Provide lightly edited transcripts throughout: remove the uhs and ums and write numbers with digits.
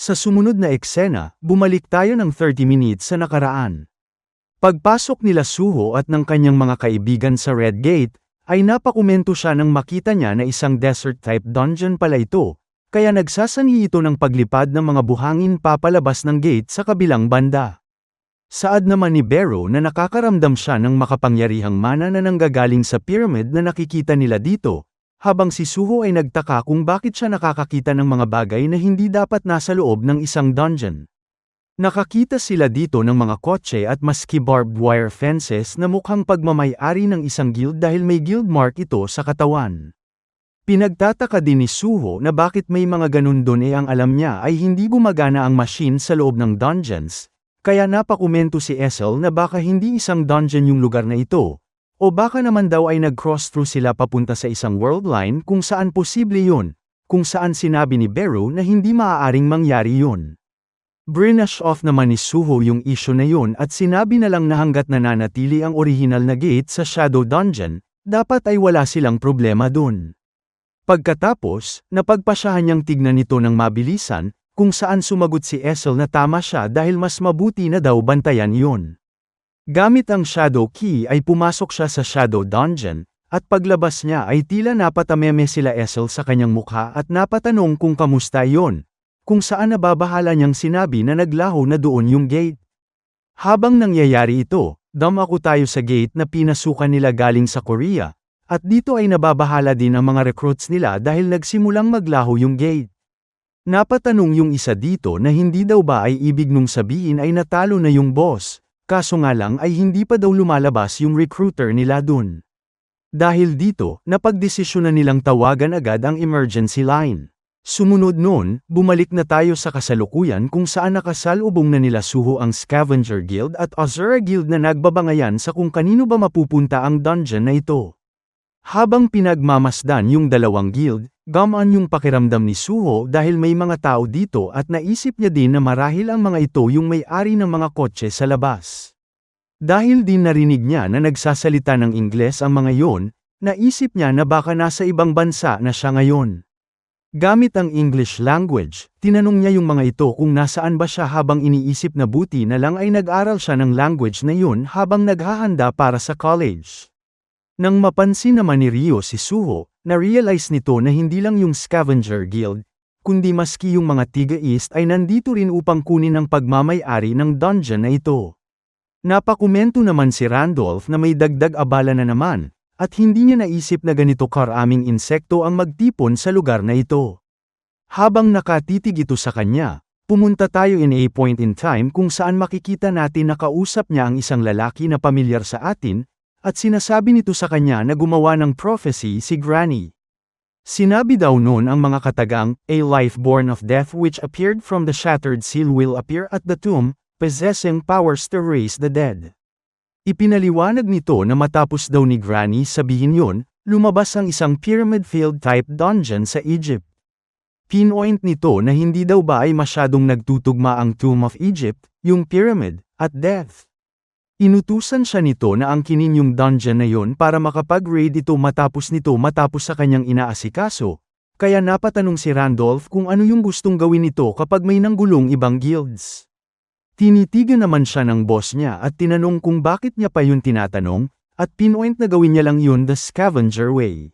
Sa sumunod na eksena, bumalik tayo ng 30 minutes sa nakaraan. Pagpasok nila Suho at ng kanyang mga kaibigan sa Red Gate, ay napakomento siya nang makita niya na isang desert-type dungeon pala ito, kaya nagsasanhi ito ng paglipad ng mga buhangin papalabas ng gate sa kabilang banda. Saad naman ni Beru na nakakaramdam siya ng makapangyarihang mana na nanggagaling sa pyramid na nakikita nila dito, habang si Suho ay nagtaka kung bakit siya nakakakita ng mga bagay na hindi dapat nasa loob ng isang dungeon. Nakakita sila dito ng mga kotse at maski barbed wire fences na mukhang pagmamay-ari ng isang guild dahil may guild mark ito sa katawan. Pinagtataka din ni Suho na bakit may mga ganun doon ang alam niya ay hindi gumagana ang machine sa loob ng dungeons, kaya napakomento si Essel na baka hindi isang dungeon yung lugar na ito, o baka naman daw ay nag-cross through sila papunta sa isang world line kung saan posible yun, kung saan sinabi ni Beru na hindi maaaring mangyari yun. Brinash off naman ni Suho yung issue na yun at sinabi na lang na hanggat nananatili ang original na gate sa Shadow Dungeon, dapat ay wala silang problema dun. Pagkatapos, napagpasyahan niyang tignan nito ng mabilisan, kung saan sumagot si Essel na tama siya dahil mas mabuti na daw bantayan yun. Gamit ang Shadow Key ay pumasok siya sa Shadow Dungeon, at paglabas niya ay tila napatameme sila Essel sa kanyang mukha at napatanong kung kamusta yon. Kung saan nababahala niyang sinabi na naglaho na doon yung gate. Habang nangyayari ito, dumako tayo sa gate na pinasukan nila galing sa Korea, at dito ay nababahala din ang mga recruits nila dahil nagsimulang maglaho yung gate. Napatanong yung isa dito na hindi daw ba ay ibig nung sabihin ay natalo na yung boss, kaso nga lang ay hindi pa daw lumalabas yung recruiter nila dun. Dahil dito, napagdesisyon na nilang tawagan agad ang emergency line. Sumunod noon, bumalik na tayo sa kasalukuyan kung saan nakasalubong na nila Suho ang Scavenger Guild at Azura Guild na nagbabangayan sa kung kanino ba mapupunta ang dungeon na ito. Habang pinagmamasdan yung dalawang guild, gamaan yung pakiramdam ni Suho dahil may mga tao dito at naisip niya din na marahil ang mga ito yung may-ari ng mga kotse sa labas. Dahil din narinig niya na nagsasalita ng Ingles ang mga yon, naisip niya na baka nasa ibang bansa na siya ngayon. Gamit ang English language, tinanong niya yung mga ito kung nasaan ba siya habang iniisip na buti na lang ay nag-aral siya ng language na yun habang naghahanda para sa college. Nang mapansin naman ni Ryo si Suho, na-realize nito na hindi lang yung Scavenger Guild, kundi maski yung mga Tiga-East ay nandito rin upang kunin ang pagmamay-ari ng dungeon na ito. Napakomento naman si Randolph na may dagdag abala na naman, at hindi niya naisip na ganito karaming insekto ang magtipon sa lugar na ito. Habang nakatitig ito sa kanya, pumunta tayo in a point in time kung saan makikita natin na kausap niya ang isang lalaki na pamilyar sa atin, at sinasabi nito sa kanya na gumawa ng prophecy si Granny. Sinabi daw noon ang mga katagang, a life born of death which appeared from the shattered seal will appear at the tomb, possessing powers to raise the dead. Ipinaliwanag nito na matapos daw ni Granny sabihin yon, lumabas ang isang pyramid-filled type dungeon sa Egypt. Pinoint nito na hindi daw ba ay masyadong nagtutugma ang Tomb of Egypt, yung pyramid, at death. Inutusan siya nito na angkinin yung dungeon na yon para makapag-raid ito matapos sa kanyang inaasikaso, kaya napatanong si Randolph kung ano yung gustong gawin nito kapag may nanggulong ibang guilds. Tinitigan naman siya ng boss niya at tinanong kung bakit niya pa yun tinatanong, at pinoint na gawin niya lang yun the Scavenger Way.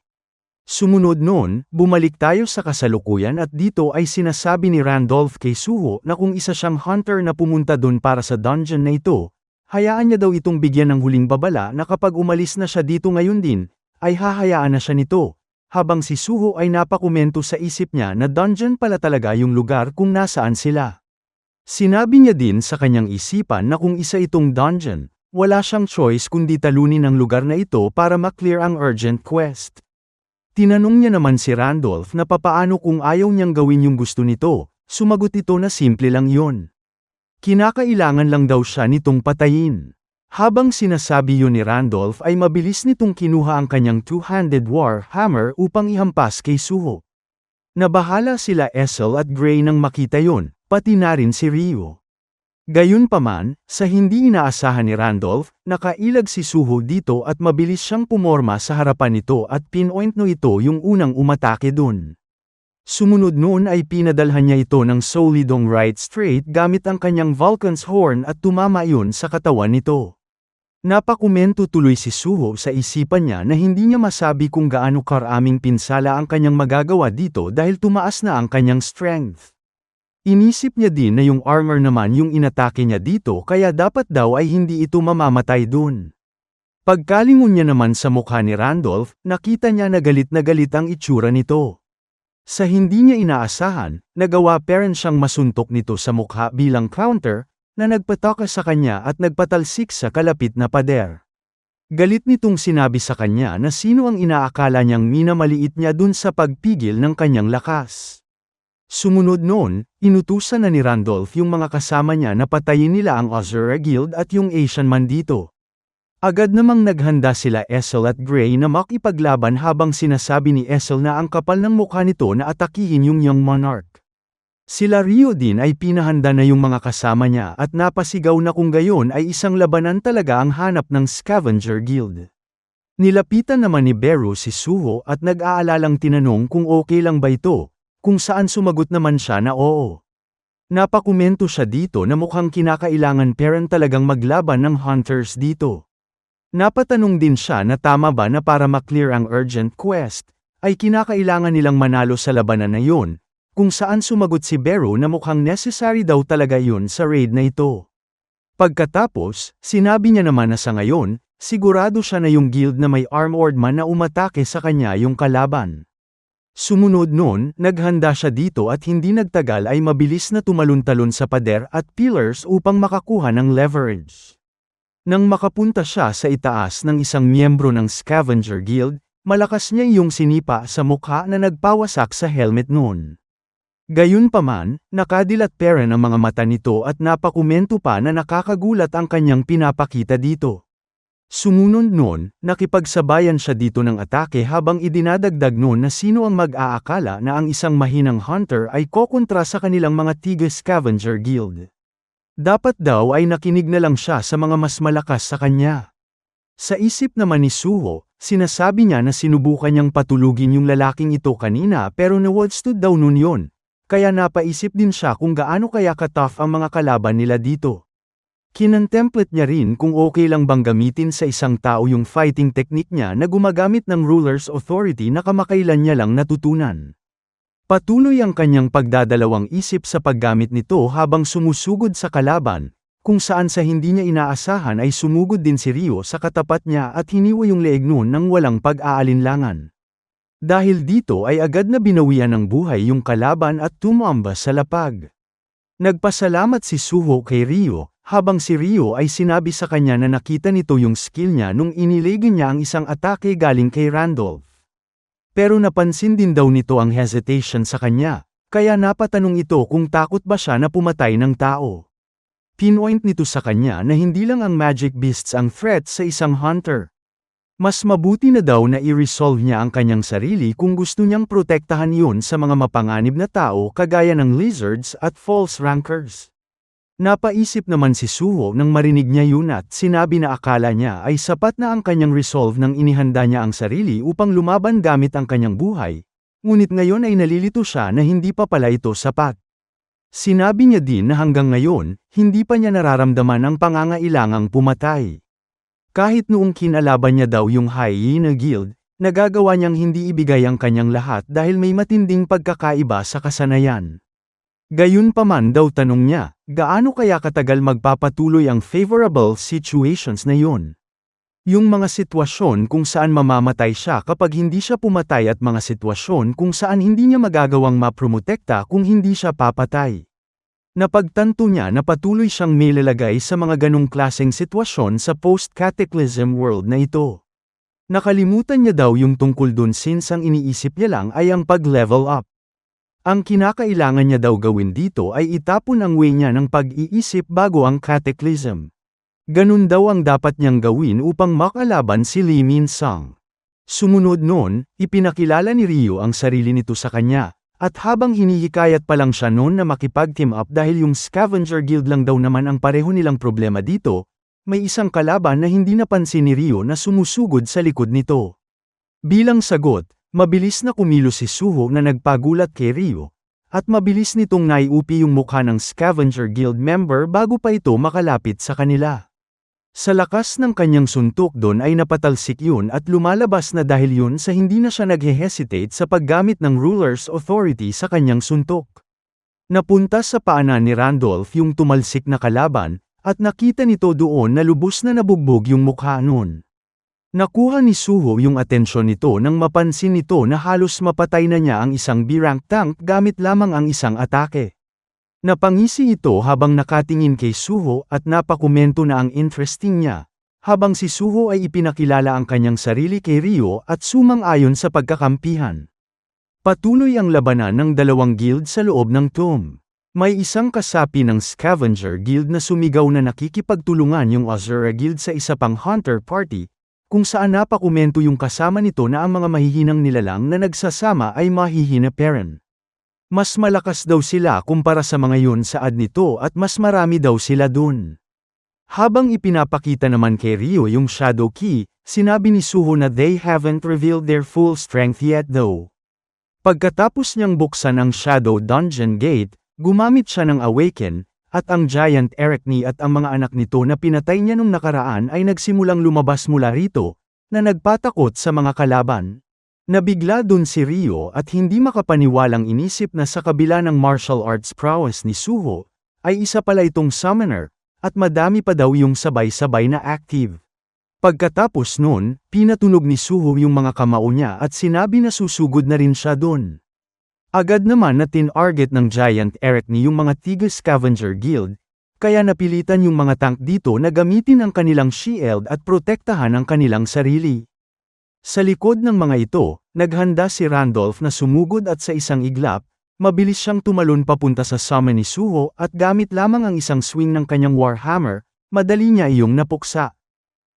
Sumunod noon, bumalik tayo sa kasalukuyan at dito ay sinasabi ni Randolph kay Suho na kung isa siyang hunter na pumunta dun para sa dungeon na ito, hayaan niya daw itong bigyan ng huling babala na kapag umalis na siya dito ngayon din, ay hahayaan na siya nito, habang si Suho ay napakomento sa isip niya na dungeon pala talaga yung lugar kung nasaan sila. Sinabi niya din sa kanyang isipan na kung isa itong dungeon, wala siyang choice kundi talunin ang lugar na ito para maklear ang urgent quest. Tinanong niya naman si Randolph na papaano kung ayaw niyang gawin yung gusto nito, sumagot ito na simple lang yon. Kinakailangan lang daw siya nitong patayin. Habang sinasabi yun ni Randolph ay mabilis nitong kinuha ang kanyang two-handed war hammer upang ihampas kay Suho. Nabahala sila Essel at Gray nang makita yun, pati na rin si Ryo. Gayunpaman, sa hindi inaasahan ni Randolph, nakailag si Suho dito at mabilis siyang pumorma sa harapan nito at pinoint no ito yung unang umatake dun. Sumunod noon ay pinadalhan niya ito ng Solidong right straight gamit ang kanyang Vulcan's horn at tumama iyon sa katawan nito. Napakomento tuloy si Suho sa isipan niya na hindi niya masabi kung gaano karaming pinsala ang kanyang magagawa dito dahil tumaas na ang kanyang strength. Inisip niya din na yung armor naman yung inatake niya dito kaya dapat daw ay hindi ito mamamatay dun. Pagkalingon niya naman sa mukha ni Randolph, nakita niya na galit ang itsura nito. Sa hindi niya inaasahan, nagawa pa rin siyang masuntok nito sa mukha bilang counter, na nagpataka sa kanya at nagpatalsik sa kalapit na pader. Galit nitong sinabi sa kanya na sino ang inaakala niyang minamaliit niya dun sa pagpigil ng kanyang lakas. Sumunod noon, inutusan na ni Randolph yung mga kasama niya na patayin nila ang Azura Guild at yung Asian man dito. Agad namang naghanda sila Essel at Gray na makipaglaban habang sinasabi ni Essel na ang kapal ng mukha nito na atakihin yung Young Monarch. Sila Rio din ay pinahanda na yung mga kasama niya at napasigaw na kung gayon ay isang labanan talaga ang hanap ng Scavenger Guild. Nilapitan naman ni Beru si Suho at nag-aalalang tinanong kung okay lang ba ito, kung saan sumagot naman siya na oo. Napakomento siya dito na mukhang kinakailangan pa rin talagang maglaban ng hunters dito. Napatanong din siya na tama ba na para maklear ang urgent quest, ay kinakailangan nilang manalo sa labanan na yun, kung saan sumagot si Beru na mukhang necessary daw talaga yun sa raid na ito. Pagkatapos, sinabi niya naman na sa ngayon, sigurado siya na yung guild na may armored man na umatake sa kanya yung kalaban. Sumunod noon, naghanda siya dito at hindi nagtagal ay mabilis na tumalon-talon sa pader at pillars upang makakuha ng leverage. Nang makapunta siya sa itaas ng isang miyembro ng Scavenger Guild, malakas niya iyong sinipa sa mukha na nagpawasak sa helmet noon. Gayunpaman, nakadilat pa rin ang mga mata nito at napakomento pa na nakakagulat ang kanyang pinapakita dito. Sumunod noon, nakipagsabayan siya dito ng atake habang idinadagdag noon na sino ang mag-aakala na ang isang mahinang hunter ay kokontra sa kanilang mga tiga Scavenger Guild. Dapat daw ay nakinig na lang siya sa mga mas malakas sa kanya. Sa isip naman ni Suho, sinasabi niya na sinubukan niyang patulugin yung lalaking ito kanina pero na-withstood daw nun yun, kaya napaisip din siya kung gaano kaya ka-tough ang mga kalaban nila dito. Kinontemplate niya rin kung okay lang bang gamitin sa isang tao yung fighting technique niya na gumagamit ng ruler's authority na kamakailan niya lang natutunan. Patuloy ang kanyang pagdadalawang isip sa paggamit nito habang sumusugod sa kalaban, kung saan sa hindi niya inaasahan ay sumugod din si Rio sa katapat niya at hiniwa yung leeg noon ng walang pag-aalinlangan. Dahil dito ay agad na binawian ng buhay yung kalaban at tumamba sa lapag. Nagpasalamat si Suho kay Rio, habang si Rio ay sinabi sa kanya na nakita nito yung skill niya nung iniligin niya ang isang atake galing kay Randolph. Pero napansin din daw nito ang hesitation sa kanya, kaya napatanong ito kung takot ba siya na pumatay ng tao. Pinoint nito sa kanya na hindi lang ang magic beasts ang threat sa isang hunter. Mas mabuti na daw na i-resolve niya ang kanyang sarili kung gusto niyang protektahan yun sa mga mapanganib na tao kagaya ng lizards at false rankers. Napaisip naman si Suho nang marinig niya yun at sinabi na akala niya ay sapat na ang kanyang resolve nang inihanda niya ang sarili upang lumaban gamit ang kanyang buhay, ngunit ngayon ay nalilito siya na hindi pa pala ito sapat. Sinabi niya din na hanggang ngayon, hindi pa niya nararamdaman ang pangangailangang pumatay. Kahit noong kinalaban niya daw yung Hyena Guild, nagagawa niyang hindi ibigay ang kanyang lahat dahil may matinding pagkakaiba sa kasanayan. Gayunpaman daw tanong niya, gaano kaya katagal magpapatuloy ang favorable situations na yun? Yung mga sitwasyon kung saan mamamatay siya kapag hindi siya pumatay at mga sitwasyon kung saan hindi niya magagawang mapromotekta kung hindi siya papatay. Napagtanto niya na patuloy siyang nilalagay sa mga ganong klaseng sitwasyon sa post-cataclysm world na ito. Nakalimutan niya daw yung tungkol dun since ang iniisip niya lang ay ang pag-level up. Ang kinakailangan niya daw gawin dito ay itapon ang way niya ng pag-iisip bago ang cataclysm. Ganun daw ang dapat niyang gawin upang makalaban si Lee Min-sung. Sumunod noon, ipinakilala ni Rio ang sarili nito sa kanya, at habang hinihikayat pa lang siya noon na makipag-team up dahil yung Scavenger Guild lang daw naman ang pareho nilang problema dito, may isang kalaban na hindi napansin ni Rio na sumusugod sa likod nito. Bilang sagot, Mabilis na kumilos si Suho na nagpagulat kay Ryo, at mabilis nitong naiupi yung mukha ng Scavenger Guild member bago pa ito makalapit sa kanila. Sa lakas ng kanyang suntok doon ay napatalsik yun at lumalabas na dahil yun sa hindi na siya nag-hesitate sa paggamit ng ruler's authority sa kanyang suntok. Napunta sa paanan ni Randolph yung tumalsik na kalaban, at nakita nito doon na lubos na nabugbog yung mukha nun. Nakuha ni Suho yung atensyon nito nang mapansin nito na halos mapatay na niya ang isang B-rank tank gamit lamang ang isang atake. Napangisi ito habang nakatingin kay Suho at napakomento na ang interesting niya, habang si Suho ay ipinakilala ang kanyang sarili kay Ryo at sumang-ayon sa pagkakampihan. Patuloy ang labanan ng dalawang guild sa loob ng tomb. May isang kasapi ng Scavenger Guild na sumigaw na nakikipagtulungan yung Azura Guild sa isa pang Hunter Party, kung saan napakomento yung kasama nito na ang mga mahihinang nilalang na nagsasama ay mahihina peren. Mas malakas daw sila kumpara sa mga yun saad nito at mas marami daw sila dun. Habang ipinapakita naman kay Ryo yung Shadow Key, sinabi ni Suho na they haven't revealed their full strength yet though. Pagkatapos niyang buksan ang Shadow Dungeon Gate, gumamit siya ng Awaken, at ang Giant Arachne at ang mga anak nito na pinatay niya nung nakaraan ay nagsimulang lumabas mula rito, na nagpatakot sa mga kalaban. Nabigla dun si Ryo at hindi makapaniwalang inisip na sa kabila ng martial arts prowess ni Suho, ay isa pala itong summoner, at madami pa daw yung sabay-sabay na active. Pagkatapos nun, pinatunog ni Suho yung mga kamao niya at sinabi na susugod na rin siya dun. Agad naman na tinarget ng Giant Arachne yung mga Tiga Scavenger Guild, kaya napilitan yung mga tank dito na gamitin ang kanilang shield at protektahan ang kanilang sarili. Sa likod ng mga ito, naghanda si Randolph na sumugod at sa isang iglap, mabilis siyang tumalon papunta sa summon ni Suho at gamit lamang ang isang swing ng kanyang Warhammer, madali niya iyong napuksa.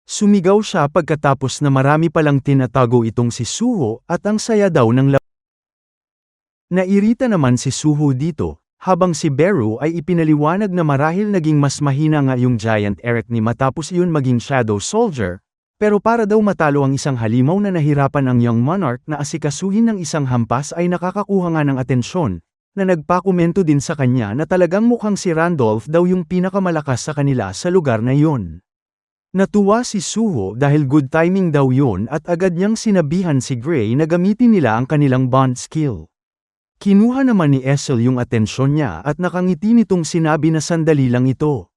Sumigaw siya pagkatapos na marami palang tinatago itong si Suho at ang saya daw ng Nairita naman si Suho dito, habang si Beru ay ipinaliwanag na marahil naging mas mahina nga yung Giant Arachne matapos iyon maging Shadow Soldier, pero para daw matalo ang isang halimaw na nahirapan ang Young Monarch na asikasuhin ng isang hampas ay nakakakuha nga ng atensyon, na nagpakomento din sa kanya na talagang mukhang si Randolph daw yung pinakamalakas sa kanila sa lugar na yon. Natuwa si Suho dahil good timing daw yon at agad niyang sinabihan si Gray na gamitin nila ang kanilang bond skill. Kinuha naman ni Essel yung atensyon niya at nakangiti nitong sinabi na sandali lang ito.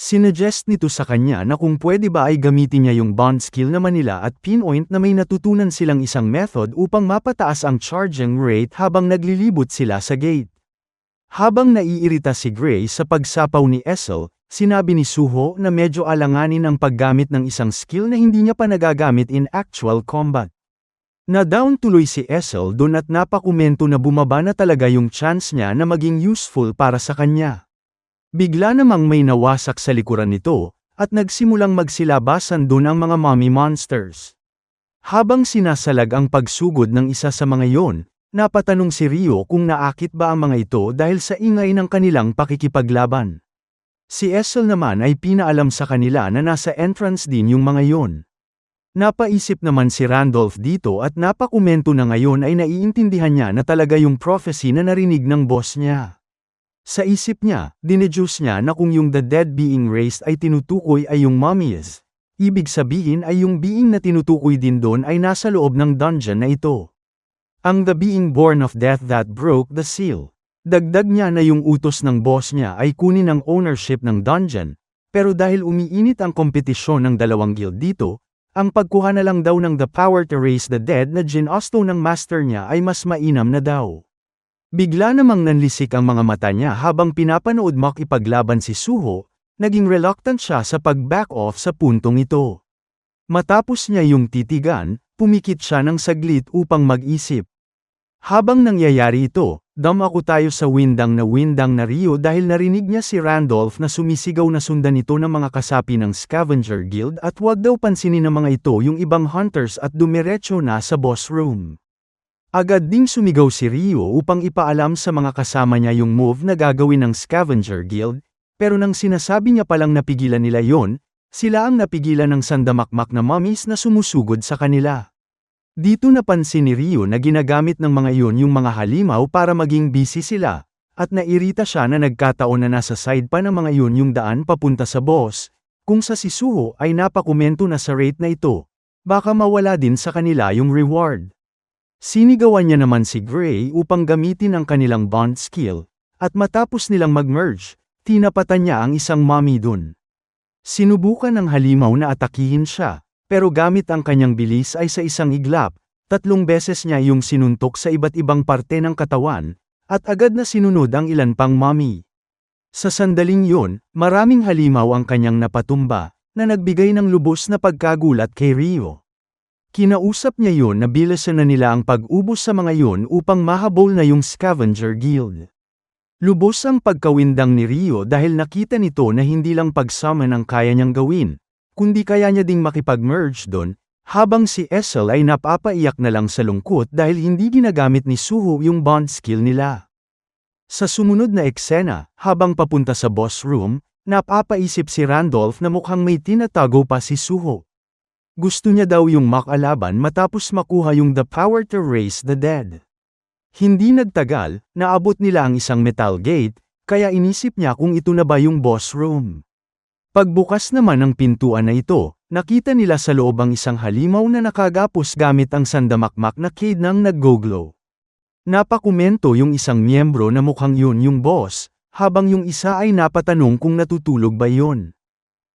Sinuggest nito sa kanya na kung pwede ba ay gamitin niya yung bond skill naman nila at pinpoint na may natutunan silang isang method upang mapataas ang charging rate habang naglilibot sila sa gate. Habang naiirita si Gray sa pagsapaw ni Essel, sinabi ni Suho na medyo alanganin ang paggamit ng isang skill na hindi niya pa nagagamit in actual combat. Na-down tuloy si Essel doon at napakomento na bumaba na talaga yung chance niya na maging useful para sa kanya. Bigla namang may nawasak sa likuran nito, at nagsimulang magsilabasan doon ang mga mommy monsters. Habang sinasalag ang pagsugod ng isa sa mga yon, napatanong si Ryo kung naakit ba ang mga ito dahil sa ingay ng kanilang pakikipaglaban. Si Essel naman ay pinaalam sa kanila na nasa entrance din yung mga yon. Napaisip naman si Randolph dito at napakomento na ngayon ay naiintindihan niya na talaga yung prophecy na narinig ng boss niya. Sa isip niya, dineduce niya na kung yung the dead being raised ay tinutukoy ay yung mummies, ibig sabihin ay yung being na tinutukoy din doon ay nasa loob ng dungeon na ito. Ang the being born of death that broke the seal. Dagdag niya na yung utos ng boss niya ay kunin ang ownership ng dungeon, pero dahil umiinit ang kompetisyon ng dalawang guild dito, ang pagkuha na lang daw ng the power to raise the dead na ginasto ng master niya ay mas mainam na daw. Bigla namang nanlisik ang mga mata niya habang pinapanood makipaglaban si Suho, naging reluctant siya sa pag-back off sa puntong ito. Matapos niya yung titigan, pumikit siya ng saglit upang mag-isip. Habang nangyayari ito, dumako tayo sa windang na Ryo dahil narinig niya si Randolph na sumisigaw na sundan ito ng mga kasapi ng Scavenger Guild at huwag daw pansinin ng mga ito yung ibang hunters at dumiretso na sa boss room. Agad ding sumigaw si Ryo upang ipaalam sa mga kasama niya yung move na gagawin ng Scavenger Guild, pero nang sinasabi niya palang napigilan nila yon, sila ang napigilan ng sandamakmak na mummies na sumusugod sa kanila. Dito napansin ni Rio na ginagamit ng mga iyon yung mga halimaw para maging busy sila, at nairita siya na nagkataon na nasa side pa ng mga iyon yung daan papunta sa boss, kung sa si Suho ay napakomento na sa rate na ito, baka mawala din sa kanila yung reward. Sinigawan niya naman si Gray upang gamitin ang kanilang bond skill, at matapos nilang mag-merge, tinapatan niya ang isang mommy dun. Sinubukan ng halimaw na atakihin siya, pero gamit ang kanyang bilis ay sa isang iglap, 3 beses niya yung sinuntok sa iba't ibang parte ng katawan, at agad na sinunod ang ilan pang mommy. Sa sandaling yun, maraming halimaw ang kanyang napatumba, na nagbigay ng lubos na pagkagulat kay Rio. Kinausap niya yun na bilisan na nila ang pag-ubos sa mga yun upang mahabol na yung Scavenger Guild. Lubos ang pagkawindang ni Rio dahil nakita nito na hindi lang pag-summon ang kaya niyang gawin, kundi kaya niya ding makipag-merge doon, habang si Essel ay napapaiyak na lang sa lungkot dahil hindi ginagamit ni Suho yung bond skill nila. Sa sumunod na eksena, habang papunta sa boss room, napapaisip si Randolph na mukhang may tinatago pa si Suho. Gusto niya daw yung makalaban matapos makuha yung the power to raise the dead. Hindi nagtagal, naabot nila ang isang metal gate, kaya inisip niya kung ito na ba yung boss room. Pagbukas naman ng pintuan na ito, nakita nila sa loob ang isang halimaw na nakagapos gamit ang sandamakmak na cade ng nag-go-glow. Napakomento yung isang miyembro na mukhang yun yung boss, habang yung isa ay napatanong kung natutulog ba yun.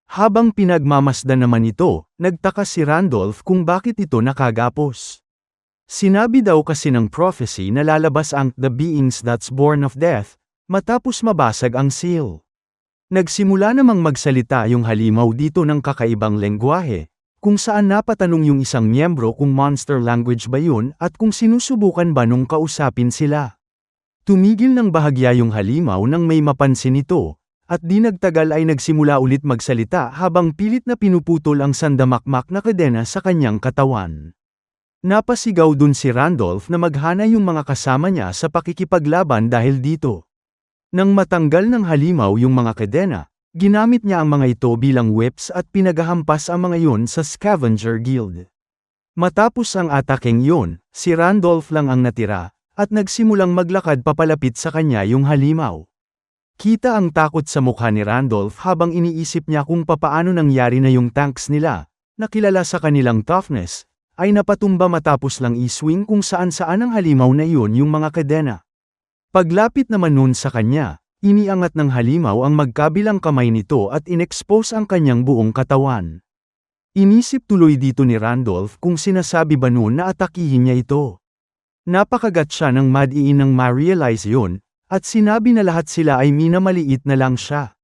Habang pinagmamasdan naman ito, nagtaka si Randolph kung bakit ito nakagapos. Sinabi daw kasi ng prophecy na lalabas ang the beings that's born of death, matapos mabasag ang seal. Nagsimula namang magsalita yung halimaw dito ng kakaibang lengguwahe, kung saan napatanong yung isang miyembro kung monster language ba yun at kung sinusubukan ba nung kausapin sila. Tumigil ng bahagya yung halimaw nang may mapansin ito, at di nagtagal ay nagsimula ulit magsalita habang pilit na pinuputol ang sandamakmak na kadena sa kanyang katawan. Napasigaw dun si Randolph na maghana yung mga kasama niya sa pakikipaglaban dahil dito. Nang matanggal ng halimaw yung mga kadena, ginamit niya ang mga ito bilang whips at pinagahampas ang mga yun sa Scavenger Guild. Matapos ang atakeng yun, si Randolph lang ang natira, at nagsimulang maglakad papalapit sa kanya yung halimaw. Kita ang takot sa mukha ni Randolph habang iniisip niya kung papaano nangyari na yung tanks nila, na kilala sa kanilang toughness, ay napatumba matapos lang iswing kung saan-saan ang halimaw na iyon yung mga kadena. Paglapit naman nun sa kanya, iniangat ng halimaw ang magkabilang kamay nito at inexpose ang kanyang buong katawan. Inisip tuloy dito ni Randolph kung sinasabi ba nun na atakihin niya ito. Napakagat siya ng madiin nang ma-realize yun, at sinabi na lahat sila ay minamaliit na lang siya.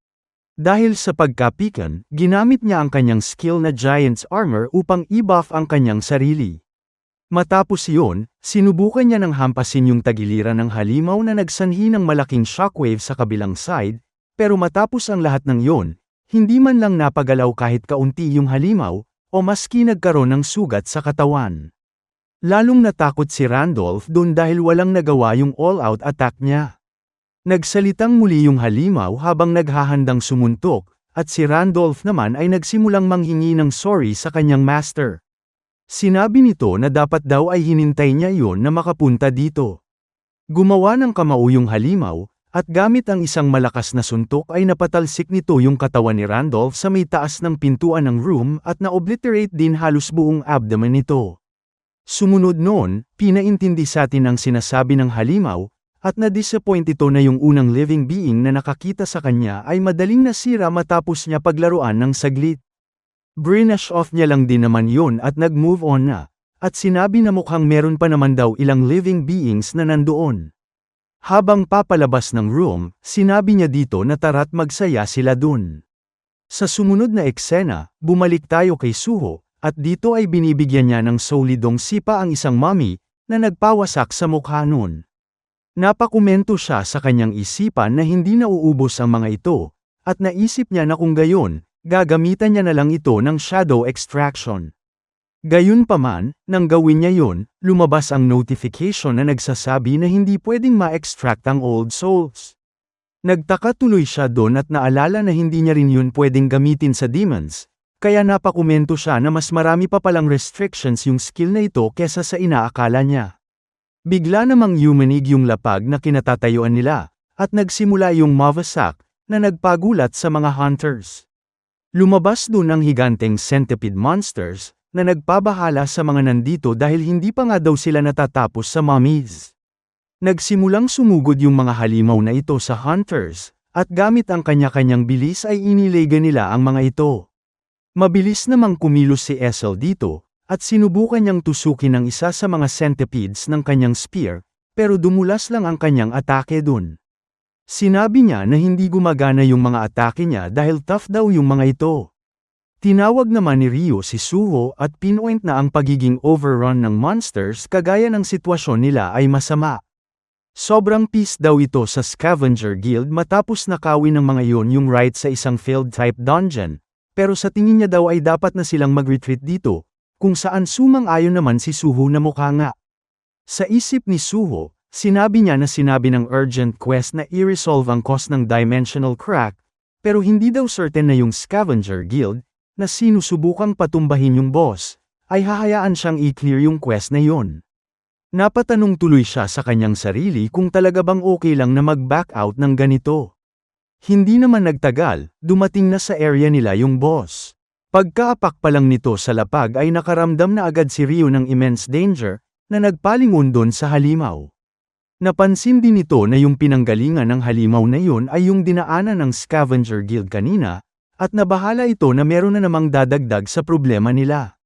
Dahil sa pagkapikan, ginamit niya ang kanyang skill na Giant's Armor upang i-buff ang kanyang sarili. Matapos iyon, sinubukan niya ng hampasin yung tagiliran ng halimaw na nagsanhi ng malaking shockwave sa kabilang side, pero matapos ang lahat ng iyon, hindi man lang napagalaw kahit kaunti yung halimaw, o maski nagkaroon ng sugat sa katawan. Lalong natakot si Randolph dun dahil walang nagawa yung all-out attack niya. Nagsalitang muli yung halimaw habang naghahandang sumuntok, at si Randolph naman ay nagsimulang manghingi ng sorry sa kanyang master. Sinabi nito na dapat daw ay hinintay niya yun na makapunta dito. Gumawa ng kamao yung halimaw, at gamit ang isang malakas na suntok ay napatalsik nito yung katawan ni Randolph sa may taas ng pintuan ng room at na-obliterate din halos buong abdomen nito. Sumunod noon, pinaintindi sa atin ang sinasabi ng halimaw, at na-disappoint ito na yung unang living being na nakakita sa kanya ay madaling nasira matapos niya paglaruan ng saglit. Brinash off niya lang din naman yun at nag-move on na, at sinabi na mukhang meron pa naman daw ilang living beings na nandoon. Habang papalabas ng room, sinabi niya dito na tara't magsaya sila dun. Sa sumunod na eksena, bumalik tayo kay Suho, at dito ay binibigyan niya ng solidong sipa ang isang mommy, na nagpawasak sa mukha nun. Napakomento siya sa kanyang isipan na hindi nauubos ang mga ito, at naisip niya na kung gayon, gagamitan niya na lang ito ng shadow extraction. Gayunpaman, nang gawin niya yun, lumabas ang notification na nagsasabi na hindi pwedeng ma-extract ang old souls. Nagtaka tuloy siya doon at naalala na hindi niya rin yun pwedeng gamitin sa demons, kaya napakomento siya na mas marami pa palang restrictions yung skill na ito kesa sa inaakala niya. Bigla namang yumanig yung lapag na kinatatayuan nila, at nagsimula yung Mavasak, na nagpagulat sa mga hunters. Lumabas dun ang higanteng centipede monsters, na nagpabahala sa mga nandito dahil hindi pa nga daw sila natatapos sa mummies. Nagsimulang sumugod yung mga halimaw na ito sa hunters, at gamit ang kanya-kanyang bilis ay inilega nila ang mga ito. Mabilis namang kumilos si Essel dito, at sinubukan niyang tusukin ang isa sa mga centipedes ng kanyang spear, pero dumulas lang ang kanyang atake dun. Sinabi niya na hindi gumagana yung mga atake niya dahil tough daw yung mga ito. Tinawag naman ni Ryo si Suho at pinpoint na ang pagiging overrun ng monsters kagaya ng sitwasyon nila ay masama. Sobrang peace daw ito sa Scavenger Guild matapos nakawin ng mga yon yung right sa isang failed type dungeon, pero sa tingin niya daw ay dapat na silang mag-retreat dito, kung saan sumang-ayon naman si Suho na mukha nga. Sa isip ni Suho, sinabi niya na sinabi ng urgent quest na i-resolve ang cause ng dimensional crack, pero hindi daw certain na yung Scavenger Guild, na sinusubukang patumbahin yung boss, ay hahayaan siyang i-clear yung quest na yon. Napatanong tuloy siya sa kanyang sarili kung talaga bang okay lang na mag-back out ng ganito. Hindi naman nagtagal, dumating na sa area nila yung boss. Pagkaapak pa lang nito sa lapag ay nakaramdam na agad si Ryo ng immense danger, na nagpalingon doon sa halimaw. Napansin din nito na yung pinanggalingan ng halimaw na yun ay yung dinaanan ng Scavenger Guild kanina, at nabahala ito na meron na namang dadagdag sa problema nila.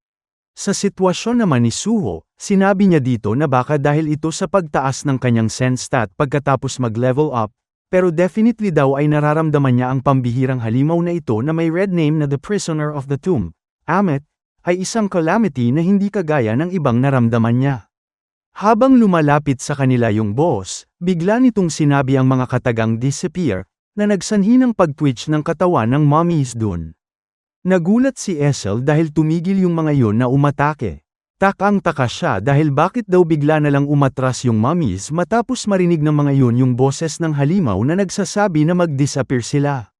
Sa sitwasyon naman ni Suho, sinabi niya dito na baka dahil ito sa pagtaas ng kanyang sense stat pagkatapos mag-level up, pero definitely daw ay nararamdaman niya ang pambihirang halimaw na ito na may red name na The Prisoner of the Tomb, Amet, ay isang calamity na hindi kagaya ng ibang naramdaman niya. Habang lumalapit sa kanila yung boss, bigla nitong sinabi ang mga katagang disappear, na nagsanhi ng pag-twitch ng katawan ng mummies dun. Nagulat si Essel dahil tumigil yung mga yon na umatake. Takang-taka siya dahil bakit daw bigla na lang umatras yung mummies matapos marinig ng mga yon yung boses ng halimaw na nagsasabi na mag-disappear sila.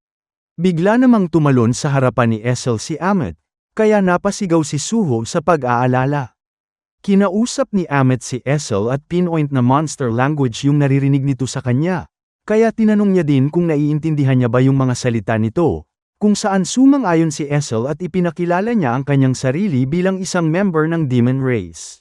Bigla namang tumalon sa harapan ni Essel si Amet, kaya napasigaw si Suho sa pag-aalala. Kinausap ni Amet si Essel at pinpoint na monster language yung naririnig nito sa kanya, kaya tinanong niya din kung naiintindihan niya ba yung mga salita nito. Kung saan sumang-ayon si Essel at ipinakilala niya ang kanyang sarili bilang isang member ng demon race.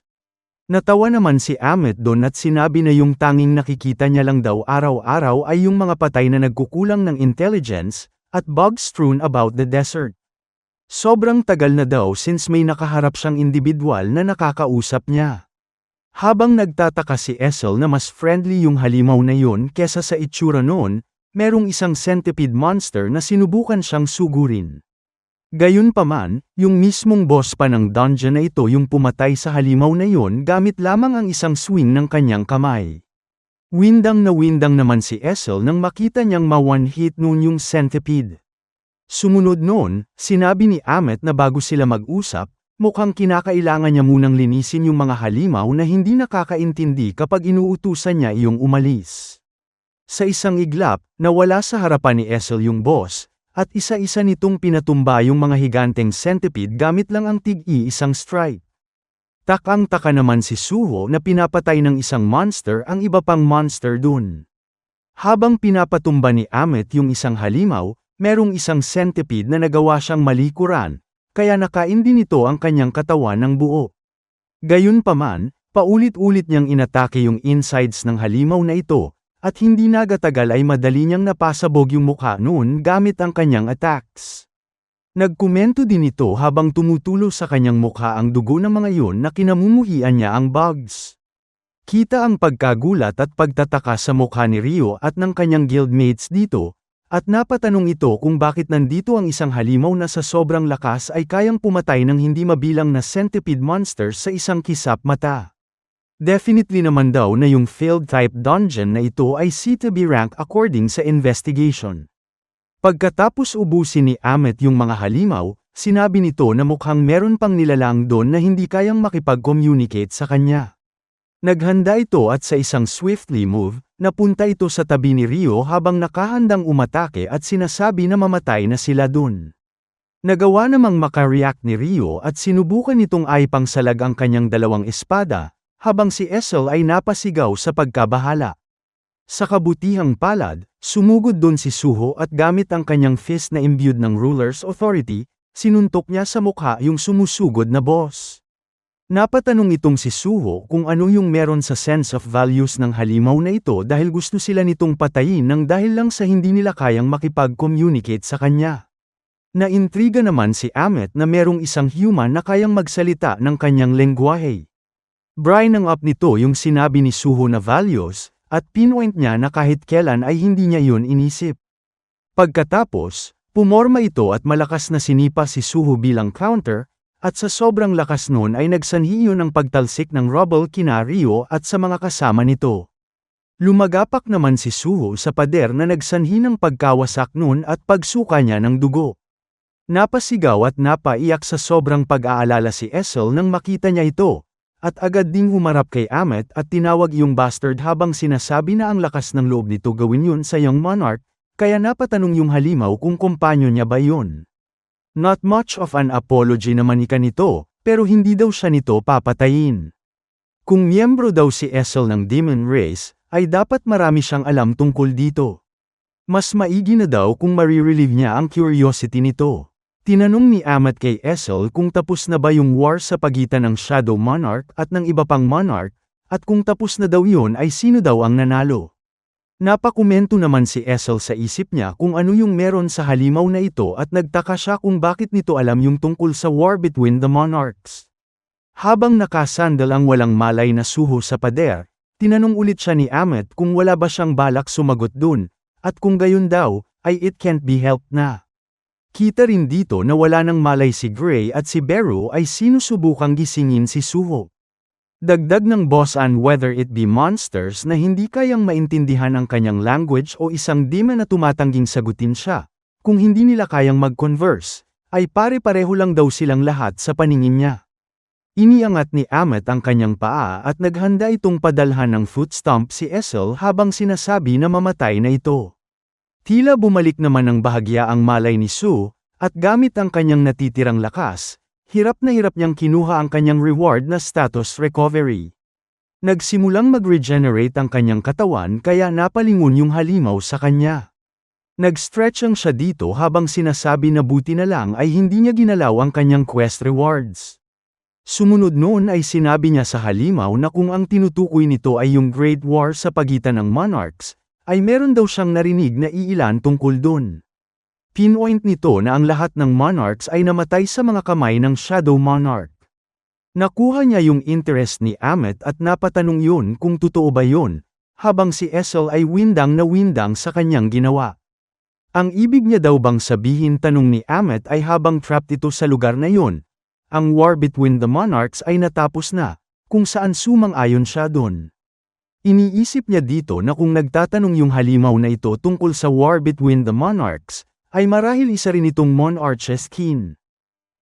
Natawa naman si Amet doon at sinabi na yung tanging nakikita niya lang daw araw-araw ay yung mga patay na nagkukulang ng intelligence, at bugs strewn about the desert. Sobrang tagal na daw since may nakaharap siyang individual na nakakausap niya. Habang nagtataka si Essel na mas friendly yung halimaw na yun kesa sa itsura noon, merong isang centipede monster na sinubukan siyang sugurin. Gayunpaman, yung mismong boss pa ng dungeon na ito yung pumatay sa halimaw na yon gamit lamang ang isang swing ng kanyang kamay. Windang naman si Essel nang makita niyang ma-one hit noon yung centipede. Sumunod noon, sinabi ni Amet na bago sila mag-usap, mukhang kinakailangan niya munang linisin yung mga halimaw na hindi nakakaintindi kapag inuutusan niya iyong umalis. Sa isang iglap, nawala sa harapan ni Essel yung boss, at isa-isa nitong pinatumba yung mga higanteng centipede gamit lang ang tig-iisang strike. Takang-taka naman si Suho na pinapatay ng isang monster ang iba pang monster dun. Habang pinapatumba ni Amet yung isang halimaw, merong isang centipede na nagawa siyang malikuran, kaya nakain din ito ang kanyang katawan ng buo. Gayunpaman, paulit-ulit niyang inatake yung insides ng halimaw na ito, at hindi nagatagal ay madali niyang napasabog yung mukha noon gamit ang kanyang attacks. Nagkomento din ito habang tumutulo sa kanyang mukha ang dugo ng mga yon na kinamumuhian niya ang bugs. Kita ang pagkagulat at pagtataka sa mukha ni Ryo at ng kanyang guildmates dito, at napatanong ito kung bakit nandito ang isang halimaw na sa sobrang lakas ay kayang pumatay ng hindi mabilang na centipede monsters sa isang kisap mata. Definitely naman daw na yung failed type dungeon na ito ay C-to-B rank according sa investigation. Pagkatapos ubusin ni Amet yung mga halimaw, sinabi nito na mukhang meron pang nilalang doon na hindi kayang makipag-communicate sa kanya. Naghanda ito at sa isang swiftly move, napunta ito sa tabi ni Ryo habang nakahandang umatake at sinasabi na mamatay na sila dun. Nagawa namang makareact ni Rio at sinubukan nitong aipangsalag ang kanyang dalawang espada, habang si Essel ay napasigaw sa pagkabahala. Sa kabutihang palad, sumugod dun si Suho at gamit ang kanyang fist na imbued ng ruler's authority, sinuntok niya sa mukha yung sumusugod na boss. Napatanong itong si Suho kung ano yung meron sa sense of values ng halimaw na ito dahil gusto sila nitong patayin ng dahil lang sa hindi nila kayang makipag-communicate sa kanya. Naintriga naman si Amet na merong isang human na kayang magsalita ng kanyang lengguwahe. Brinang up nito yung sinabi ni Suho na values, at pinpoint niya na kahit kailan ay hindi niya yun inisip. Pagkatapos, pumorma ito at malakas na sinipa si Suho bilang counter, at sa sobrang lakas nun ay nagsanhi yun ng pagtalsik ng rubble kina Rio at sa mga kasama nito. Lumagapak naman si Suho sa pader na nagsanhi ng pagkawasak nun at pagsuka niya ng dugo. Napasigaw at napaiyak sa sobrang pag-aalala si Essel nang makita niya ito, at agad ding humarap kay Amet at tinawag yung bastard habang sinasabi na ang lakas ng loob nito gawin yun sa young monarch, kaya napatanong yung halimaw kung kumpanyo niya ba yun. Not much of an apology naman ika nito, pero hindi daw siya nito papatayin. Kung miyembro daw si Essel ng Demon Race, ay dapat marami siyang alam tungkol dito. Mas maigi na daw kung marirelieve niya ang curiosity nito. Tinanong ni Amet kay Essel kung tapos na ba yung war sa pagitan ng Shadow Monarch at ng iba pang monarch, at kung tapos na daw yun ay sino daw ang nanalo. Napakomento naman si Essel sa isip niya kung ano yung meron sa halimaw na ito at nagtaka siya kung bakit nito alam yung tungkol sa war between the monarchs. Habang nakasandal ang walang malay na Suho sa pader, tinanong ulit siya ni Amet kung wala ba siyang balak sumagot dun, at kung gayon daw, ay it can't be helped na. Kita rin dito na wala nang malay si Gray at si Beru ay sinusubukang gisingin si Suho. Dagdag ng boss and whether it be monsters na hindi kayang maintindihan ang kanyang language o isang demon na tumatangging sagutin siya, kung hindi nila kayang mag-converse, ay pare-pareho lang daw silang lahat sa paningin niya. Iniangat ni Amet ang kanyang paa at naghanda itong padalhan ng foot stomp si Essel habang sinasabi na mamatay na ito. Tila bumalik naman ng bahagya ang malay ni Su, at gamit ang kanyang natitirang lakas, hirap niyang kinuha ang kanyang reward na status recovery. Nagsimulang mag-regenerate ang kanyang katawan kaya napalingon yung halimaw sa kanya. Nag-stretch ang siya dito habang sinasabi na buti na lang ay hindi niya ginalaw ang kanyang quest rewards. Sumunod noon ay sinabi niya sa halimaw na kung ang tinutukoy nito ay yung Great War sa pagitan ng monarchs, ay meron daw siyang narinig na iilan tungkol dun. Pinpoint nito na ang lahat ng monarchs ay namatay sa mga kamay ng Shadow Monarch. Nakuha niya yung interest ni Amet at napatanong yun kung totoo ba yun, habang si Essel ay windang na windang sa kanyang ginawa. Ang ibig niya daw bang sabihin tanong ni Amet ay habang trapped ito sa lugar na yun, ang war between the monarchs ay natapos na, kung saan sumang-ayon siya dun. Iniisip niya dito na kung nagtatanong yung halimaw na ito tungkol sa war between the monarchs, ay marahil isa rin itong monarch's kin.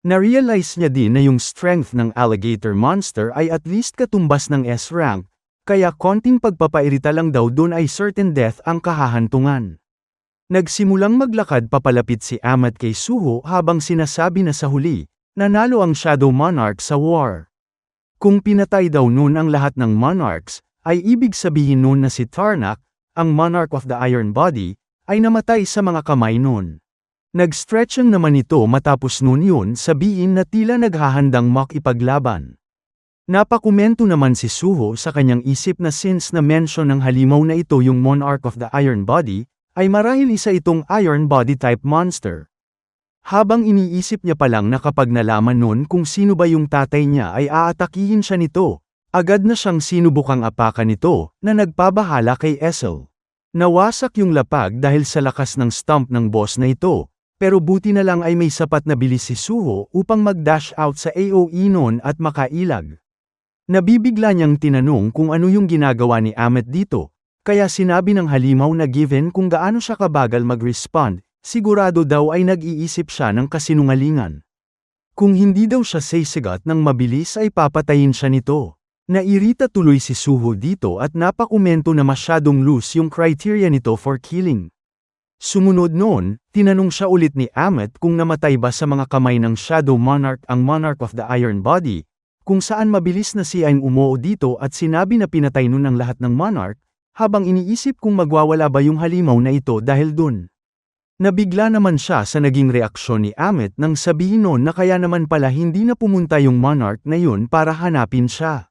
Na-realize niya din na yung strength ng alligator monster ay at least katumbas ng S-rank, kaya konting pagpapairita lang daw dun ay certain death ang kahahantungan. Nagsimulang maglakad papalapit si Amet kay Suho habang sinasabi na sa huli, nanalo ang Shadow Monarch sa war. Kung pinatay daw nun ang lahat ng monarchs, ay ibig sabihin nun na si Tarnak, ang Monarch of the Iron Body, ay namatay sa mga kamay nun. Nag-stretching naman ito matapos nun yun sabihin na tila naghahandang makipaglaban. Napakomento naman si Suho sa kanyang isip na since na-mention ng halimaw na ito yung Monarch of the Iron Body, ay marahil isa itong Iron Body type monster. Habang iniisip niya palang na kapag nalaman nun kung sino ba yung tatay niya ay aatakihin siya nito, agad na siyang sinubukang apakan nito, na nagpabahala kay Essel. Nawasak yung lapag dahil sa lakas ng stomp ng boss na ito, pero buti na lang ay may sapat na bilis si Suho upang mag-dash out sa AoE nun at makailag. Nabibigla niyang tinanong kung ano yung ginagawa ni Amet dito, kaya sinabi ng halimaw na given kung gaano siya kabagal mag-respond, sigurado daw ay nag-iisip siya ng kasinungalingan. Kung hindi daw siya sisigat ng mabilis ay papatayin siya nito. Nairita tuloy si Suho dito at napakomento na masyadong loose yung criteria nito for killing. Sumunod noon, tinanong siya ulit ni Ammit kung namatay ba sa mga kamay ng Shadow Monarch ang Monarch of the Iron Body, kung saan mabilis na siya ang umuo dito at sinabi na pinatay nun ang lahat ng Monarch, habang iniisip kung magwawala ba yung halimaw na ito dahil dun. Nabigla naman siya sa naging reaksyon ni Ammit nang sabihin noon na kaya naman pala hindi na pumunta yung Monarch na yun para hanapin siya.